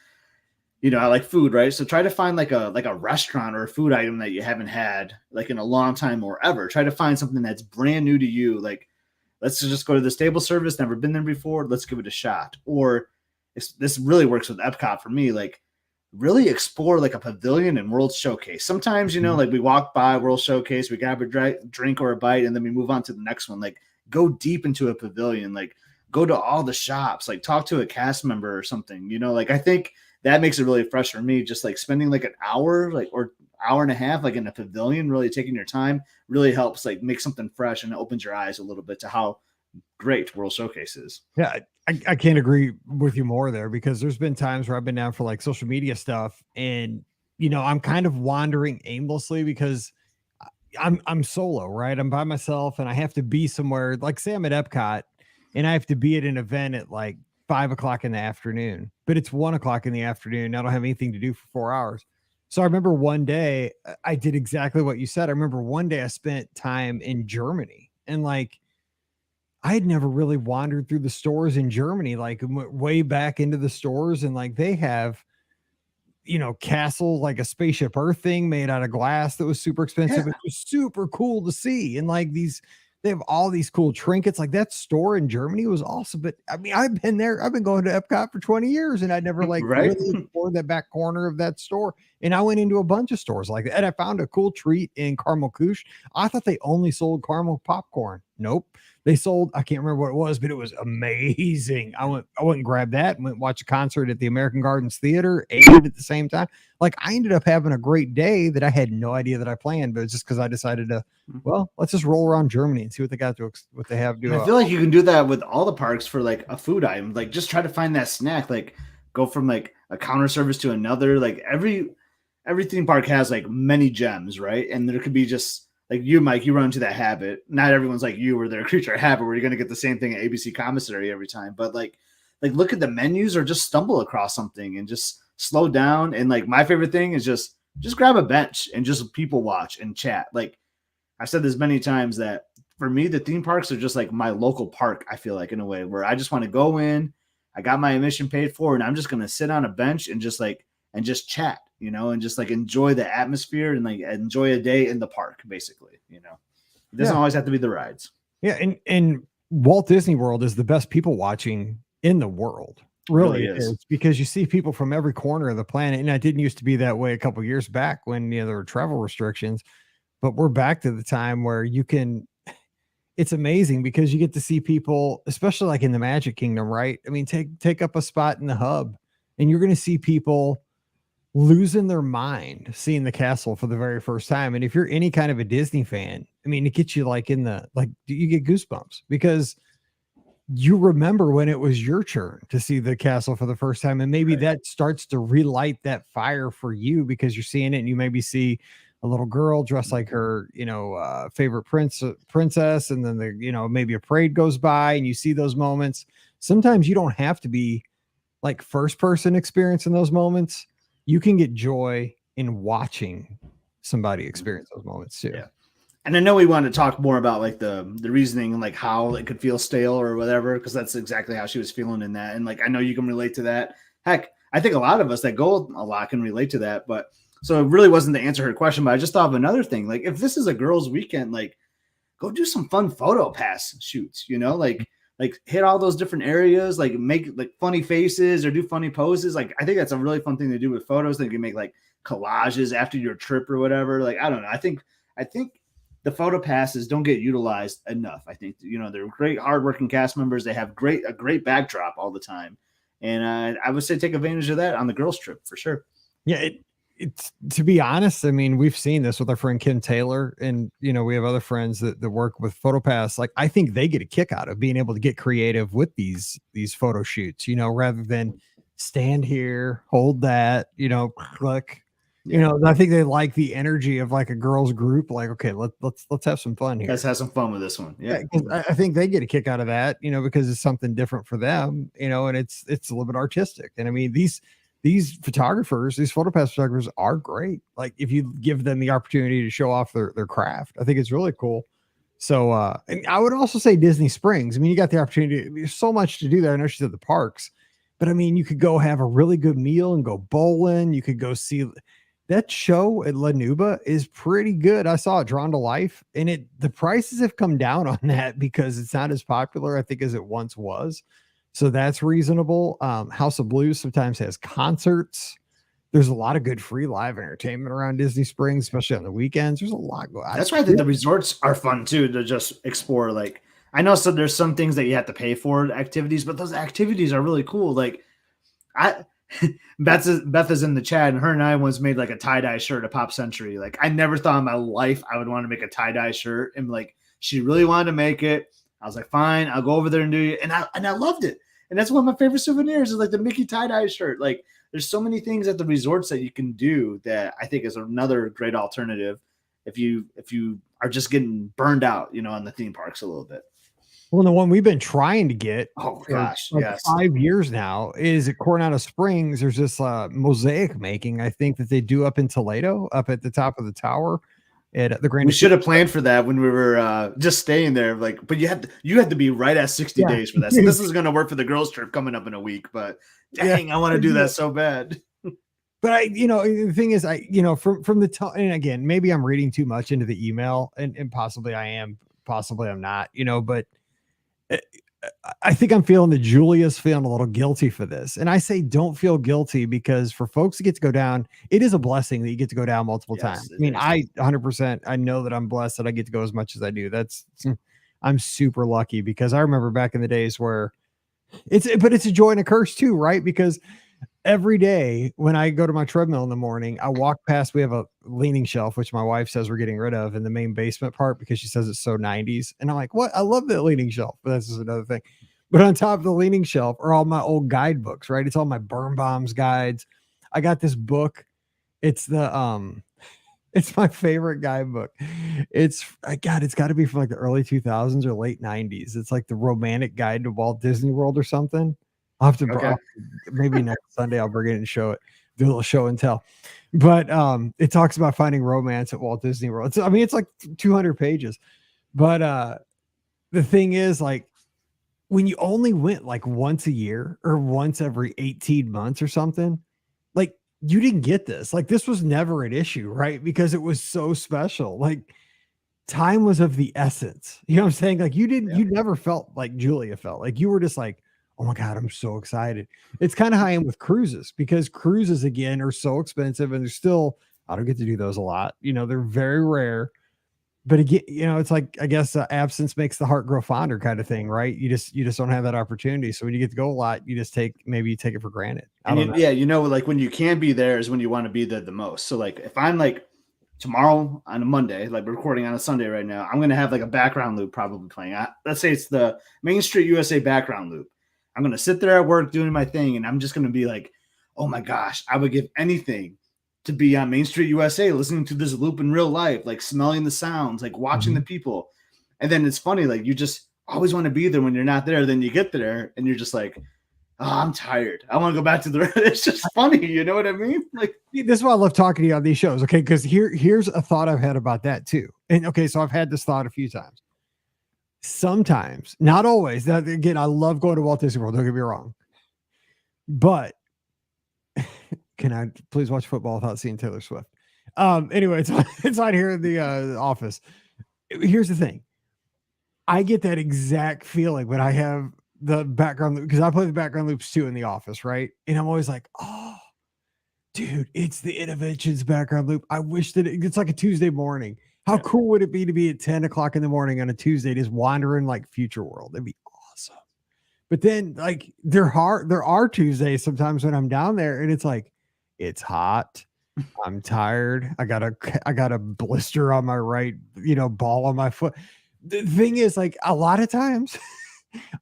A: I like food, right? So try to find like a restaurant or a food item that you haven't had like in a long time or ever. Try to find something that's brand new to you. Like, let's just go to this table service, never been there before. Let's give it a shot. Or this really works with Epcot for me. Like, really explore like a pavilion and World Showcase. Sometimes, like we walk by World Showcase, we grab a drink or a bite, and then we move on to the next one. Like, go deep into a pavilion, like go to all the shops, like talk to a cast member or something, like I think that makes it really fresh for me. Just like spending like an hour, like, or hour and a half, like in a pavilion, really taking your time really helps like make something fresh, and it opens your eyes a little bit to how great World Showcase is.
B: Yeah, I can't agree with you more there, because there's been times where I've been down for like social media stuff, and I'm kind of wandering aimlessly because I'm solo, right? I'm by myself, and I have to be somewhere. Like, say I'm at Epcot, and I have to be at an event at like 5:00 in the afternoon, but it's 1:00 in the afternoon. I don't have anything to do for 4 hours. So I remember one day I did exactly what you said. I remember one day I spent time in Germany, and like, I had never really wandered through the stores in Germany, like went way back into the stores, and like they have, castle, like a Spaceship Earth thing made out of glass that was super expensive. Yeah. It was super cool to see. And like they have all these cool trinkets. Like, that store in Germany was awesome. But I mean, I've been there. I've been going to Epcot for 20 years, and I never like really explored that back corner of that store. And I went into a bunch of stores like that, and I found a cool treat in Caramel Couche. I thought they only sold caramel popcorn. Nope. They sold, I can't remember what it was, but it was amazing. I went and grabbed that and went and watched a concert at the American Gardens Theater, ate it at the same time. Like, I ended up having a great day that I had no idea that I planned, but it's just because I decided to, well, let's just roll around Germany and see what they got to, what they have to do.
A: I feel like you can do that with all the parks for like a food item. Like, just try to find that snack, like go from like a counter service to another. Like every theme park has like many gems, right? And there could be just, like you, Mike, you run into that habit. Not everyone's like you, or they're a creature of habit where you're going to get the same thing at ABC Commissary every time. But like look at the menus, or just stumble across something and just slow down. And like, my favorite thing is just grab a bench and just people watch and chat. Like, I've said this many times that for me, the theme parks are just like my local park. I feel like, in a way, where I just want to go in, I got my admission paid for, and I'm just going to sit on a bench and just chat, and just like enjoy the atmosphere and like enjoy a day in the park, basically. It doesn't always have to be the rides.
B: Yeah. And Walt Disney World is the best people watching in the world. Really is, because you see people from every corner of the planet. And I didn't used to be that way a couple of years back when there were travel restrictions, but we're back to the time where you can, it's amazing because you get to see people, especially like in the Magic Kingdom, right? I mean, take up a spot in the hub and you're going to see people losing their mind seeing the castle for the very first time. And if you're any kind of a Disney fan, I mean, it gets you like you get goosebumps because you remember when it was your turn to see the castle for the first time. And maybe that starts to relight that fire for you because you're seeing it and you maybe see a little girl dressed like her, favorite princess. And then maybe a parade goes by and you see those moments. Sometimes you don't have to be like first person experience in those moments. You can get joy in watching somebody experience those moments too.
A: Yeah. And I know we want to talk more about like the reasoning and like how it could feel stale or whatever, because that's exactly how she was feeling in that. And like I know you can relate to that. Heck, I think a lot of us that go a lot can relate to that. But so it really wasn't to answer her question, but I just thought of another thing. Like if this is a girls' weekend, like go do some fun photo pass shoots, like hit all those different areas, like make like funny faces or do funny poses. Like I think that's a really fun thing to do with photos. That you can make like collages after your trip or whatever. Like I don't know. I think the photo passes don't get utilized enough. I think they're great, hardworking cast members. They have a great backdrop all the time, and I would say take advantage of that on the girls' trip for sure.
B: Yeah, it's to be honest. I mean, we've seen this with our friend Kim Taylor, and we have other friends that work with PhotoPass. Like, I think they get a kick out of being able to get creative with these photo shoots. Rather than stand here, hold that, click. I think they like the energy of like a girls group. Like, okay, let's have some fun here.
A: Let's have some fun with this one. Yeah,
B: I think they get a kick out of that. Because it's something different for them. And it's a little bit artistic. And I mean, these photographers, these PhotoPass photographers are great. Like if you give them the opportunity to show off their craft, I think it's really cool. So, and I would also say Disney Springs. I mean, you got the opportunity. There's so much to do there. I know she's at the parks, but I mean, you could go have a really good meal and go bowling. You could go see that show at La Nuba is pretty good. I saw it, Drawn to Life, and the prices have come down on that because it's not as popular, I think, as it once was. So that's reasonable. House of Blues sometimes has concerts. There's a lot of good free live entertainment around Disney Springs, especially on the weekends. There's a lot going on.
A: That's why I think the resorts are fun too, to just explore. Like I know there's some things that you have to pay for activities, but those activities are really cool. Like Beth is in the chat, and her and I once made like a tie-dye shirt at Pop Century. Like I never thought in my life I would want to make a tie-dye shirt, and like she really wanted to make it. I was like, fine, I'll go over there and do it. And I loved it. And that's one of my favorite souvenirs is like the Mickey tie-dye shirt. Like there's so many things at the resorts that you can do that I think is another great alternative if you are just getting burned out, on the theme parks a little bit.
B: Well, the one we've been trying to get
A: yes,
B: 5 years now is at Coronado Springs. There's this mosaic making, I think, that they do up in Toledo, up at the top of the tower at the Grand.
A: We should have planned for that when we were just staying there. Like, but you had to be right at 60 days for that. So this is going to work for the girls' trip coming up in a week. But dang, I want to do that so bad.
B: But the thing is, from the time, and again, maybe I'm reading too much into the email, and possibly I am, possibly I'm not, but I think I'm feeling that Julia's feeling a little guilty for this. And I say, don't feel guilty, because for folks to get to go down, it is a blessing that you get to go down multiple times. I mean, I 100%, I know that I'm blessed that I get to go as much as I do. I'm super lucky, because I remember back in the days where it's a joy and a curse too, right? Because every day when I go to my treadmill in the morning, I walk past, we have a leaning shelf, which my wife says we're getting rid of in the main basement part because she says it's so 90s. And I'm like, what? I love that leaning shelf, but that's just another thing. But on top of the leaning shelf are all my old guidebooks, right? It's all my burn bombs guides. I got this book. It's it's my favorite guidebook. It's got to be from like the early 2000s or late 90s. It's like the Romantic Guide to Walt Disney World or something. I'll have to maybe next Sunday I'll bring it and show it, do a little show and tell. But it talks about finding romance at Walt Disney World. It's like 200 pages. But the thing is, like, when you only went like once a year or once every 18 months or something, like you didn't get this. Like this was never an issue, right? Because it was so special. Like time was of the essence. You know what I'm saying? Like you never felt like Julia felt. Like you were just like, oh my God, I'm so excited. It's kind of how I am with cruises, because cruises again are so expensive, and I don't get to do those a lot. They're very rare, but again, it's like, I guess absence makes the heart grow fonder kind of thing, right? You just don't have that opportunity. So when you get to go a lot, you just maybe you take it for granted. I don't know.
A: Yeah, like when you can be there is when you want to be there the most. So like if I'm like tomorrow on a Monday, like we're recording on a Sunday right now, I'm gonna have like a background loop probably playing. Let's say it's the Main Street USA background loop. I'm gonna sit there at work doing my thing, and I'm just gonna be like, oh my gosh, I would give anything to be on Main Street USA, listening to this loop in real life, like smelling the sounds, like watching the people. And then it's funny, like you just always want to be there when you're not there. Then you get there and you're just like, oh, I'm tired. I want to go back to the. It's just funny, you know what I mean? Like
B: this is why I love talking to you on these shows, okay? Because here's a thought I've had about that too. And okay, so I've had this thought a few times. Sometimes, not always. That again, I love going to Walt Disney World. Don't get me wrong, but can I please watch football without seeing Taylor Swift? Anyway, it's on here in the office. Here's the thing. I get that exact feeling when I have the background loop, because I play the background loops too in the office, right? And I'm always like, oh, dude, it's the Interventions background loop. I wish that it's like a Tuesday morning. How cool would it be to be at 10 o'clock in the morning on a Tuesday, just wandering like Future World? That'd be awesome. But then like there are Tuesdays sometimes when I'm down there and it's like, it's hot. I'm tired. I got a blister on my right, ball on my foot. The thing is, like, a lot of times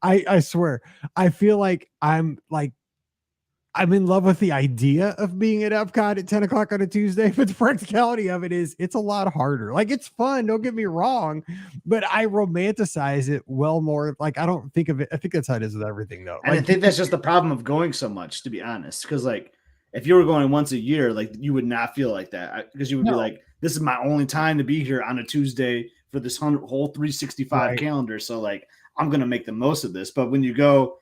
B: I swear, I feel like I'm in love with the idea of being at Epcot at 10 o'clock on a Tuesday, but the practicality of it is it's a lot harder. Like, it's fun, don't get me wrong, but I romanticize it well more. Like, I don't think of it. I think that's how it is with everything, though.
A: And
B: like,
A: I think that's just the problem of going so much, to be honest. Because like if you were going once a year, like you would not feel like that, because you would be like, this is my only time to be here on a Tuesday for this whole 365 calendar. So like, I'm going to make the most of this. But when you go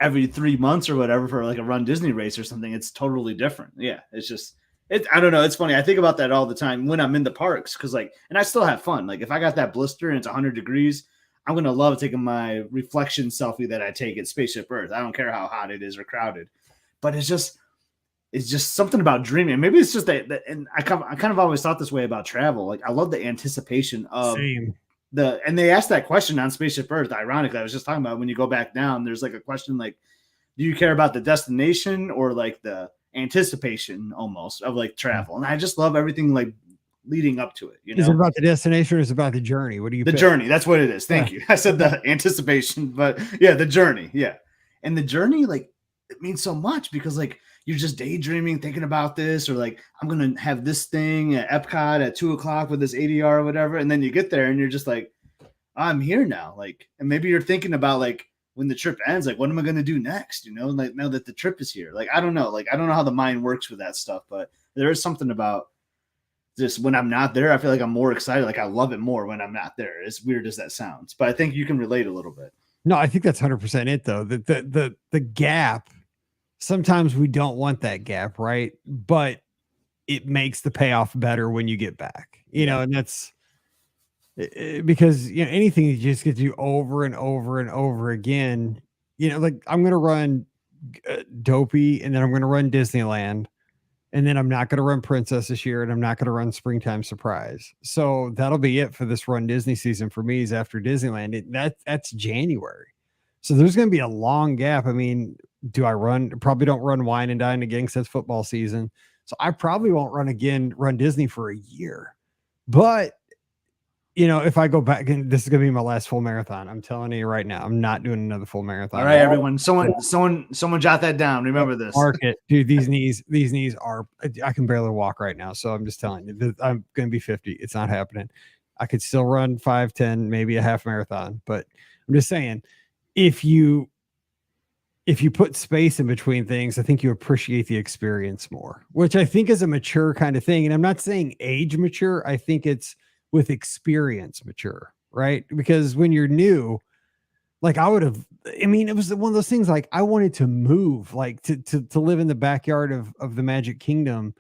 A: every 3 months or whatever for like a Run Disney race or something, it's totally different. Yeah. It's just, I don't know. It's funny. I think about that all the time when I'm in the parks. Cause like, and I still have fun. Like if I got that blister and it's 100 degrees, I'm going to love taking my reflection selfie that I take at Spaceship Earth. I don't care how hot it is or crowded, but it's just something about dreaming. Maybe it's just that and I kind of always thought this way about travel. Like I love the anticipation of and they asked that question on Spaceship Earth. Ironically, I was just talking about when you go back down, there's like a question like, do you care about the destination or like the anticipation almost of like travel? And I just love everything like leading up to it.
B: Is it about the destination or is it about the journey? What do you
A: pick? Journey? That's what it is. Thank you. I said the anticipation, but yeah, the journey. Yeah, and the journey, like it means so much because like you're just daydreaming, thinking about this, or like I'm gonna have this thing at Epcot at 2 o'clock with this ADR or whatever, and then you get there and you're just like, I'm here now. Like, and maybe you're thinking about like when the trip ends, like what am I gonna do next? Like now that the trip is here. Like I don't know. Like I don't know how the mind works with that stuff, but there is something about just when I'm not there, I feel like I'm more excited. Like I love it more when I'm not there. As weird as that sounds, but I think you can relate a little bit.
B: No, I think that's 100% it though. The gap. Sometimes we don't want that gap, right? But it makes the payoff better when you get back, and that's because, anything that just gets you over and over and over again, like I'm going to run Dopey and then I'm going to run Disneyland and then I'm not going to run Princess this year and I'm not going to run Springtime Surprise. So that'll be it for this Run Disney season for me is after Disneyland. That's January. So there's going to be a long gap. I mean, do I probably don't run Wine and Dine again because that's football season. So I probably won't run Disney for a year. But, if I go back, and this is going to be my last full marathon. I'm telling you right now, I'm not doing another full marathon.
A: All right, everyone. Someone jot that down. Remember this.
B: Mark it. Dude, these knees are, I can barely walk right now. So I'm just telling you, I'm going to be 50. It's not happening. I could still run 5, 10, maybe a half marathon. But I'm just saying, if you put space in between things, I think you appreciate the experience more, which I think is a mature kind of thing. And I'm not saying age mature. I think it's with experience mature, right? Because when you're new, like it was one of those things, like I wanted to move, like to live in the backyard of the Magic Kingdom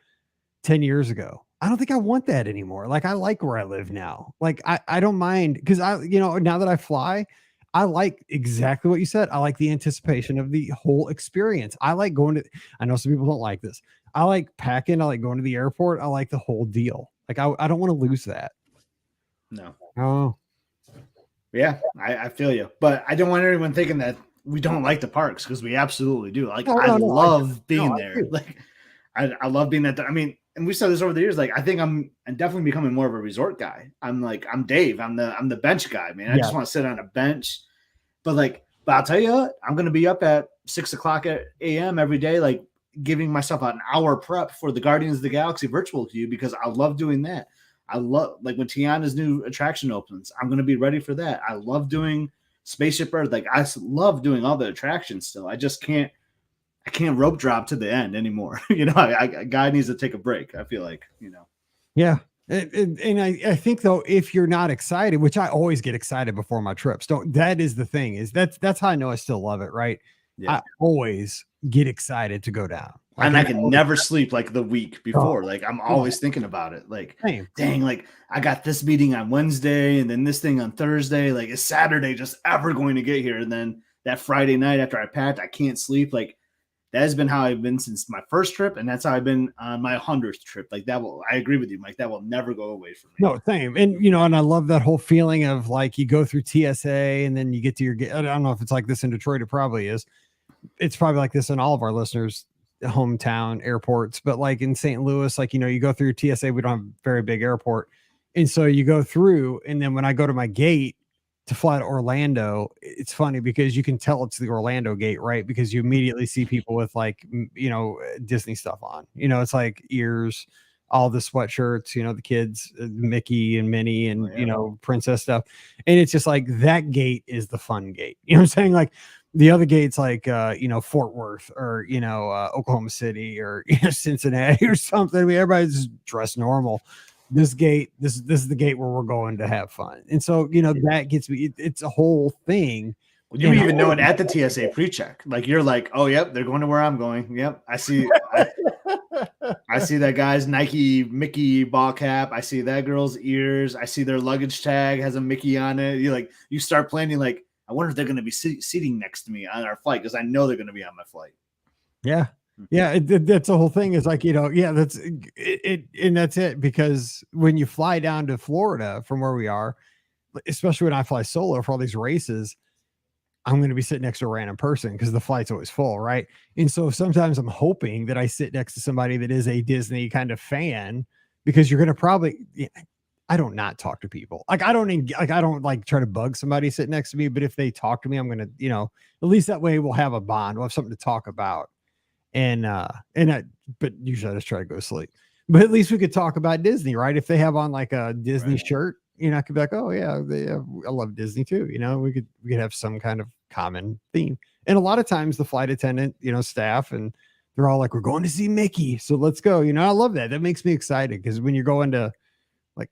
B: 10 years ago. I don't think I want that anymore. Like I like where I live now. Like I don't mind because now that I fly, I like exactly what you said. I like the anticipation of the whole experience. I like I know some people don't like this. I like packing. I like going to the airport. I like the whole deal. Like I don't want to lose that.
A: No.
B: Oh,
A: Yeah, I feel you, but I don't want anyone thinking that we don't like the parks, because we absolutely do. Like,
B: no,
A: I
B: no, no,
A: love being
B: I
A: there.
B: do.
A: Like, I love being at the, I mean, and we said this over the years. Like, I think I'm definitely becoming more of a resort guy. I'm Dave. I'm the bench guy, man. I
B: Yeah.
A: just want to sit on a bench. But I'll tell you what, I'm gonna be up at 6:00 a.m. every day, like giving myself an hour prep for the Guardians of the Galaxy virtual queue, because I love doing that. I love, like, when Tiana's new attraction opens, I'm gonna be ready for that. I love doing Spaceship Earth. Like, I love doing all the attractions still. I just can't. I can't rope drop to the end anymore. A guy needs to take a break. I feel like.
B: Yeah. And I think though, if you're not excited, which I always get excited before my trips, that is the thing, is that's how I know I still love it. Right.
A: Yeah.
B: I always get excited to go down. Like,
A: And I can never sleep like the week before.
B: Oh,
A: Like, I'm always thinking about it. Like,
B: same.
A: dang, like I got this meeting on Wednesday and then this thing on Thursday. Like, is Saturday just ever going to get here? And then that Friday night after I packed, I can't sleep. Like, that has been how I've been since my first trip, and that's how I've been on my 100th trip. Like, I agree with you, Mike. That will never go away from me.
B: No, same. And and I love that whole feeling of like you go through TSA and then you get to your I don't know if it's like this in Detroit. It probably is. It's probably like this in all of our listeners' hometown airports, but like in St. Louis, like, you go through TSA, we don't have a very big airport. And so you go through, and then when I go to my gate to fly to Orlando, it's funny because you can tell it's the Orlando gate, right? Because you immediately see people with like, Disney stuff on, it's like ears, all the sweatshirts, the kids, Mickey and Minnie and, princess stuff. And it's just like, that gate is the fun gate. You know what I'm saying? Like, the other gates, like, Fort Worth or, Oklahoma City or Cincinnati or something. I mean, everybody's dressed normal. This gate, this is the gate where we're going to have fun. And so, that gets me, it's a whole thing.
A: Well, you even know it at the TSA pre-check. Like, you're like, oh, yep, they're going to where I'm going. Yep. I see that guy's Nike Mickey ball cap. I see that girl's ears. I see their luggage tag has a Mickey on it. You start planning, like, I wonder if they're going to be seating next to me on our flight, because I know they're going to be on my flight.
B: Yeah. Yeah. That's the whole thing, is like, that's it. And that's it. Because when you fly down to Florida from where we are, especially when I fly solo for all these races, I'm going to be sitting next to a random person because the flight's always full. Right. And so sometimes I'm hoping that I sit next to somebody that is a Disney kind of fan, because you're going to probably, I don't not talk to people. Like, I don't like try to bug somebody sitting next to me, but if they talk to me, I'm going to, at least that way we'll have a bond. We'll have something to talk about. But usually I just try to go to sleep, but at least we could talk about Disney, right? If they have on like a Disney shirt, I could be like, oh yeah, I love Disney too. We could have some kind of common theme. And a lot of times the flight attendant, staff, and they're all like, we're going to see Mickey, so let's go. I love that. That makes me excited, because when you're going to, like,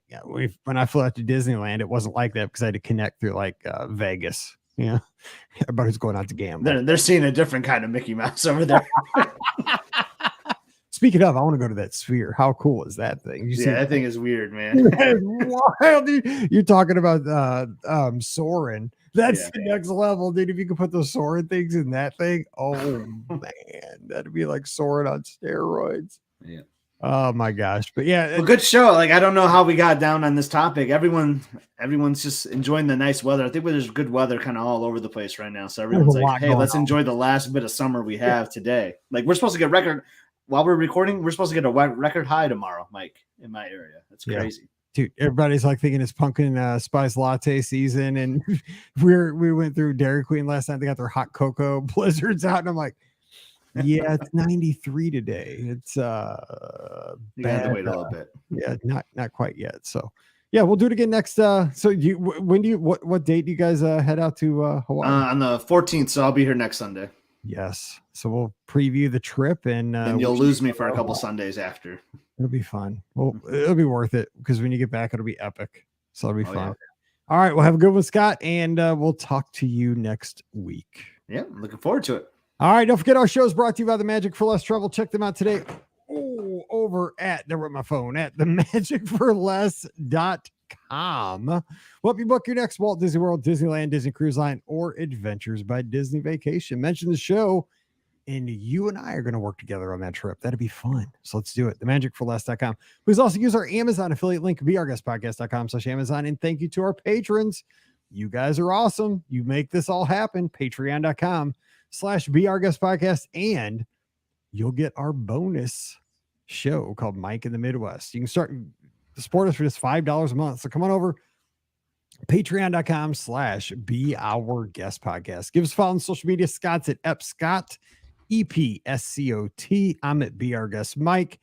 B: when I flew out to Disneyland, it wasn't like that, because I had to connect through like Vegas. Everybody's going out to gamble.
A: They're seeing a different kind of Mickey Mouse over there.
B: Speaking of, I want to go to that sphere. How cool is that thing?
A: That thing is weird, man.
B: Wild, dude. You're talking about Soarin'. That's the next level, dude. If you could put those Soarin' things in that thing, oh man, that'd be like Soarin' on steroids.
A: Yeah.
B: Oh my gosh. But yeah,
A: well, good show. Like, I don't know how we got down on this topic. Everyone's just enjoying the nice weather. I think there's good weather kind of all over the place right now. So everyone's like, hey, let's enjoy the last bit of summer we have today. Like, we're supposed to get while we're recording, we're supposed to get a record high tomorrow, Mike, in my area. That's crazy.
B: Dude, everybody's like thinking it's pumpkin spice latte season. And we went through Dairy Queen last night. They got their hot cocoa blizzards out. And I'm like, yeah, it's 93 today. It's
A: you have to wait a little bit.
B: Yeah, not quite yet. So yeah, we'll do it again next. So what date do you guys head out to Hawaii?
A: On the 14th. So I'll be here next Sunday.
B: Yes. So we'll preview the trip, and
A: you'll lose me for a couple Sundays after.
B: It'll be fun. Well, it'll be worth it, because when you get back, it'll be epic. So it'll be fun. Yeah. All right. Well, have a good one, Scott. And we'll talk to you next week.
A: Yeah. I'm looking forward to it.
B: All right. Don't forget, our show is brought to you by the Magic for Less Travel. Check them out today. Over at themagicforless.com. We'll help you book your next Walt Disney World, Disneyland, Disney Cruise Line, or Adventures by Disney vacation. Mention the show and you and I are going to work together on that trip. That'd be fun. So let's do it. TheMagicForLess.com. Please also use our Amazon affiliate link, beourguestpodcast.com/Amazon. And thank you to our patrons. You guys are awesome. You make this all happen. Patreon.com/beourguestpodcast. And you'll get our bonus show called Mike in the Midwest. You can start to support us for just $5 a month. So come on over. Patreon.com/beourguestpodcast. Give us a follow on social media. Scott's at Epscott, EPSCOT. I'm at Be Our Guest Mike.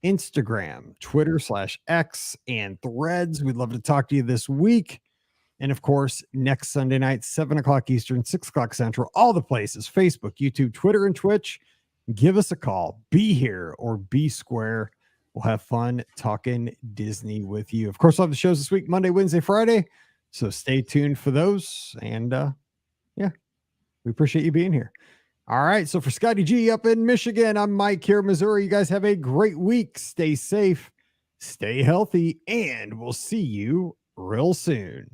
B: Instagram, Twitter /X, and Threads. We'd love to talk to you this week. And of course, next Sunday night, 7 o'clock Eastern, 6 o'clock Central, all the places, Facebook, YouTube, Twitter, and Twitch. Give us a call. Be here or be square. We'll have fun talking Disney with you. Of course, we'll have the shows this week, Monday, Wednesday, Friday. So stay tuned for those. And yeah, we appreciate you being here. All right. So for Scotty G up in Michigan, I'm Mike here in Missouri. You guys have a great week. Stay safe, stay healthy, and we'll see you real soon.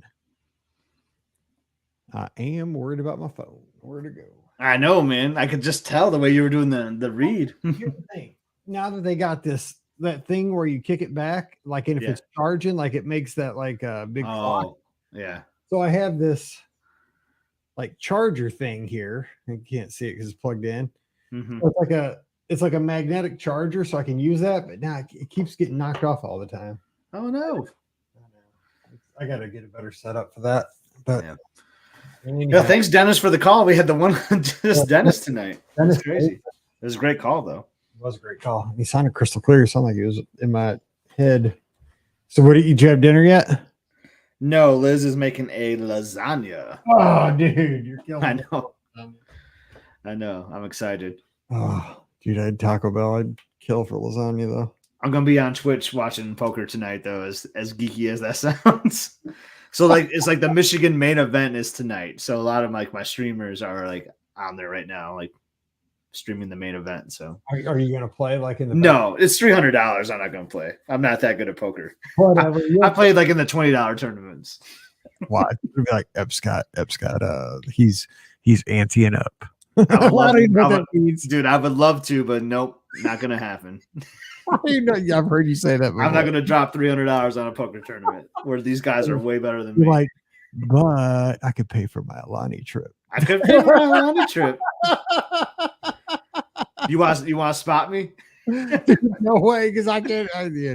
B: I am worried about my phone. Where to go?
A: I know, man. I could just tell the way you were doing the read.
B: Here's the thing. Now that they got that thing where you kick it back, like, and if it's charging, like it makes that like a big clock.
A: Yeah.
B: So I have this like charger thing here. I can't see it because it's plugged in.
A: Mm-hmm.
B: So it's like a magnetic charger, so I can use that, but now it keeps getting knocked off all the time.
A: Oh no.
B: I gotta get a better setup for that. But
A: thanks, Dennis, for the call. We had the one just Dennis tonight. That's crazy. It was a great call, though.
B: It was a great call. He sounded crystal clear. It sounded like it was in my head. So, did you have dinner yet?
A: No, Liz is making a lasagna.
B: Oh, dude, you're killing me.
A: I know. I'm excited.
B: Oh, dude, I had Taco Bell. I'd kill for lasagna, though.
A: I'm gonna be on Twitch watching poker tonight, though, as geeky as that sounds. So like it's like the Michigan main event is tonight. So a lot of like my streamers are like on there right now, like streaming the main event. So
B: are you gonna play like in the
A: No, it's $300. I'm not gonna play. I'm not that good at poker.
B: Whatever.
A: I played like in the $20 tournaments.
B: Why? It'd be like Epscott. He's anteing up.
A: I would love to, but nope, not gonna happen.
B: I've heard you say that before.
A: I'm not gonna drop $300 on a poker tournament where these guys are way better than me.
B: Like, but I could pay for my Alani trip.
A: I could pay for my Alani trip. You want to spot me?
B: Dude, no way, because I can't.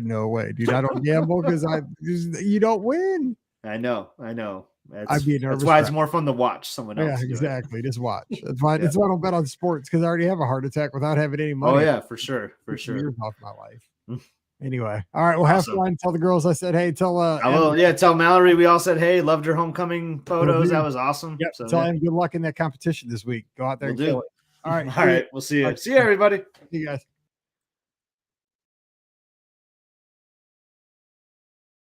B: No way, dude. I don't gamble because you don't win.
A: I know.
B: I'd be nervous.
A: That's why it's more fun to watch someone else.
B: Yeah, exactly. Just watch. That's why. That's why I don't bet on sports, because I already have a heart attack without having any money.
A: Oh yeah, for sure.
B: Years off my life. Anyway, all right. Well, have fun. Tell the girls I said hey. Tell
A: I will. Yeah, tell Mallory we all said hey. Loved her homecoming photos. That was awesome.
B: Yep. So tell him good luck in that competition this week. Go out there and kill it. All right.
A: All right. We'll see you. See you, everybody.
B: See you guys.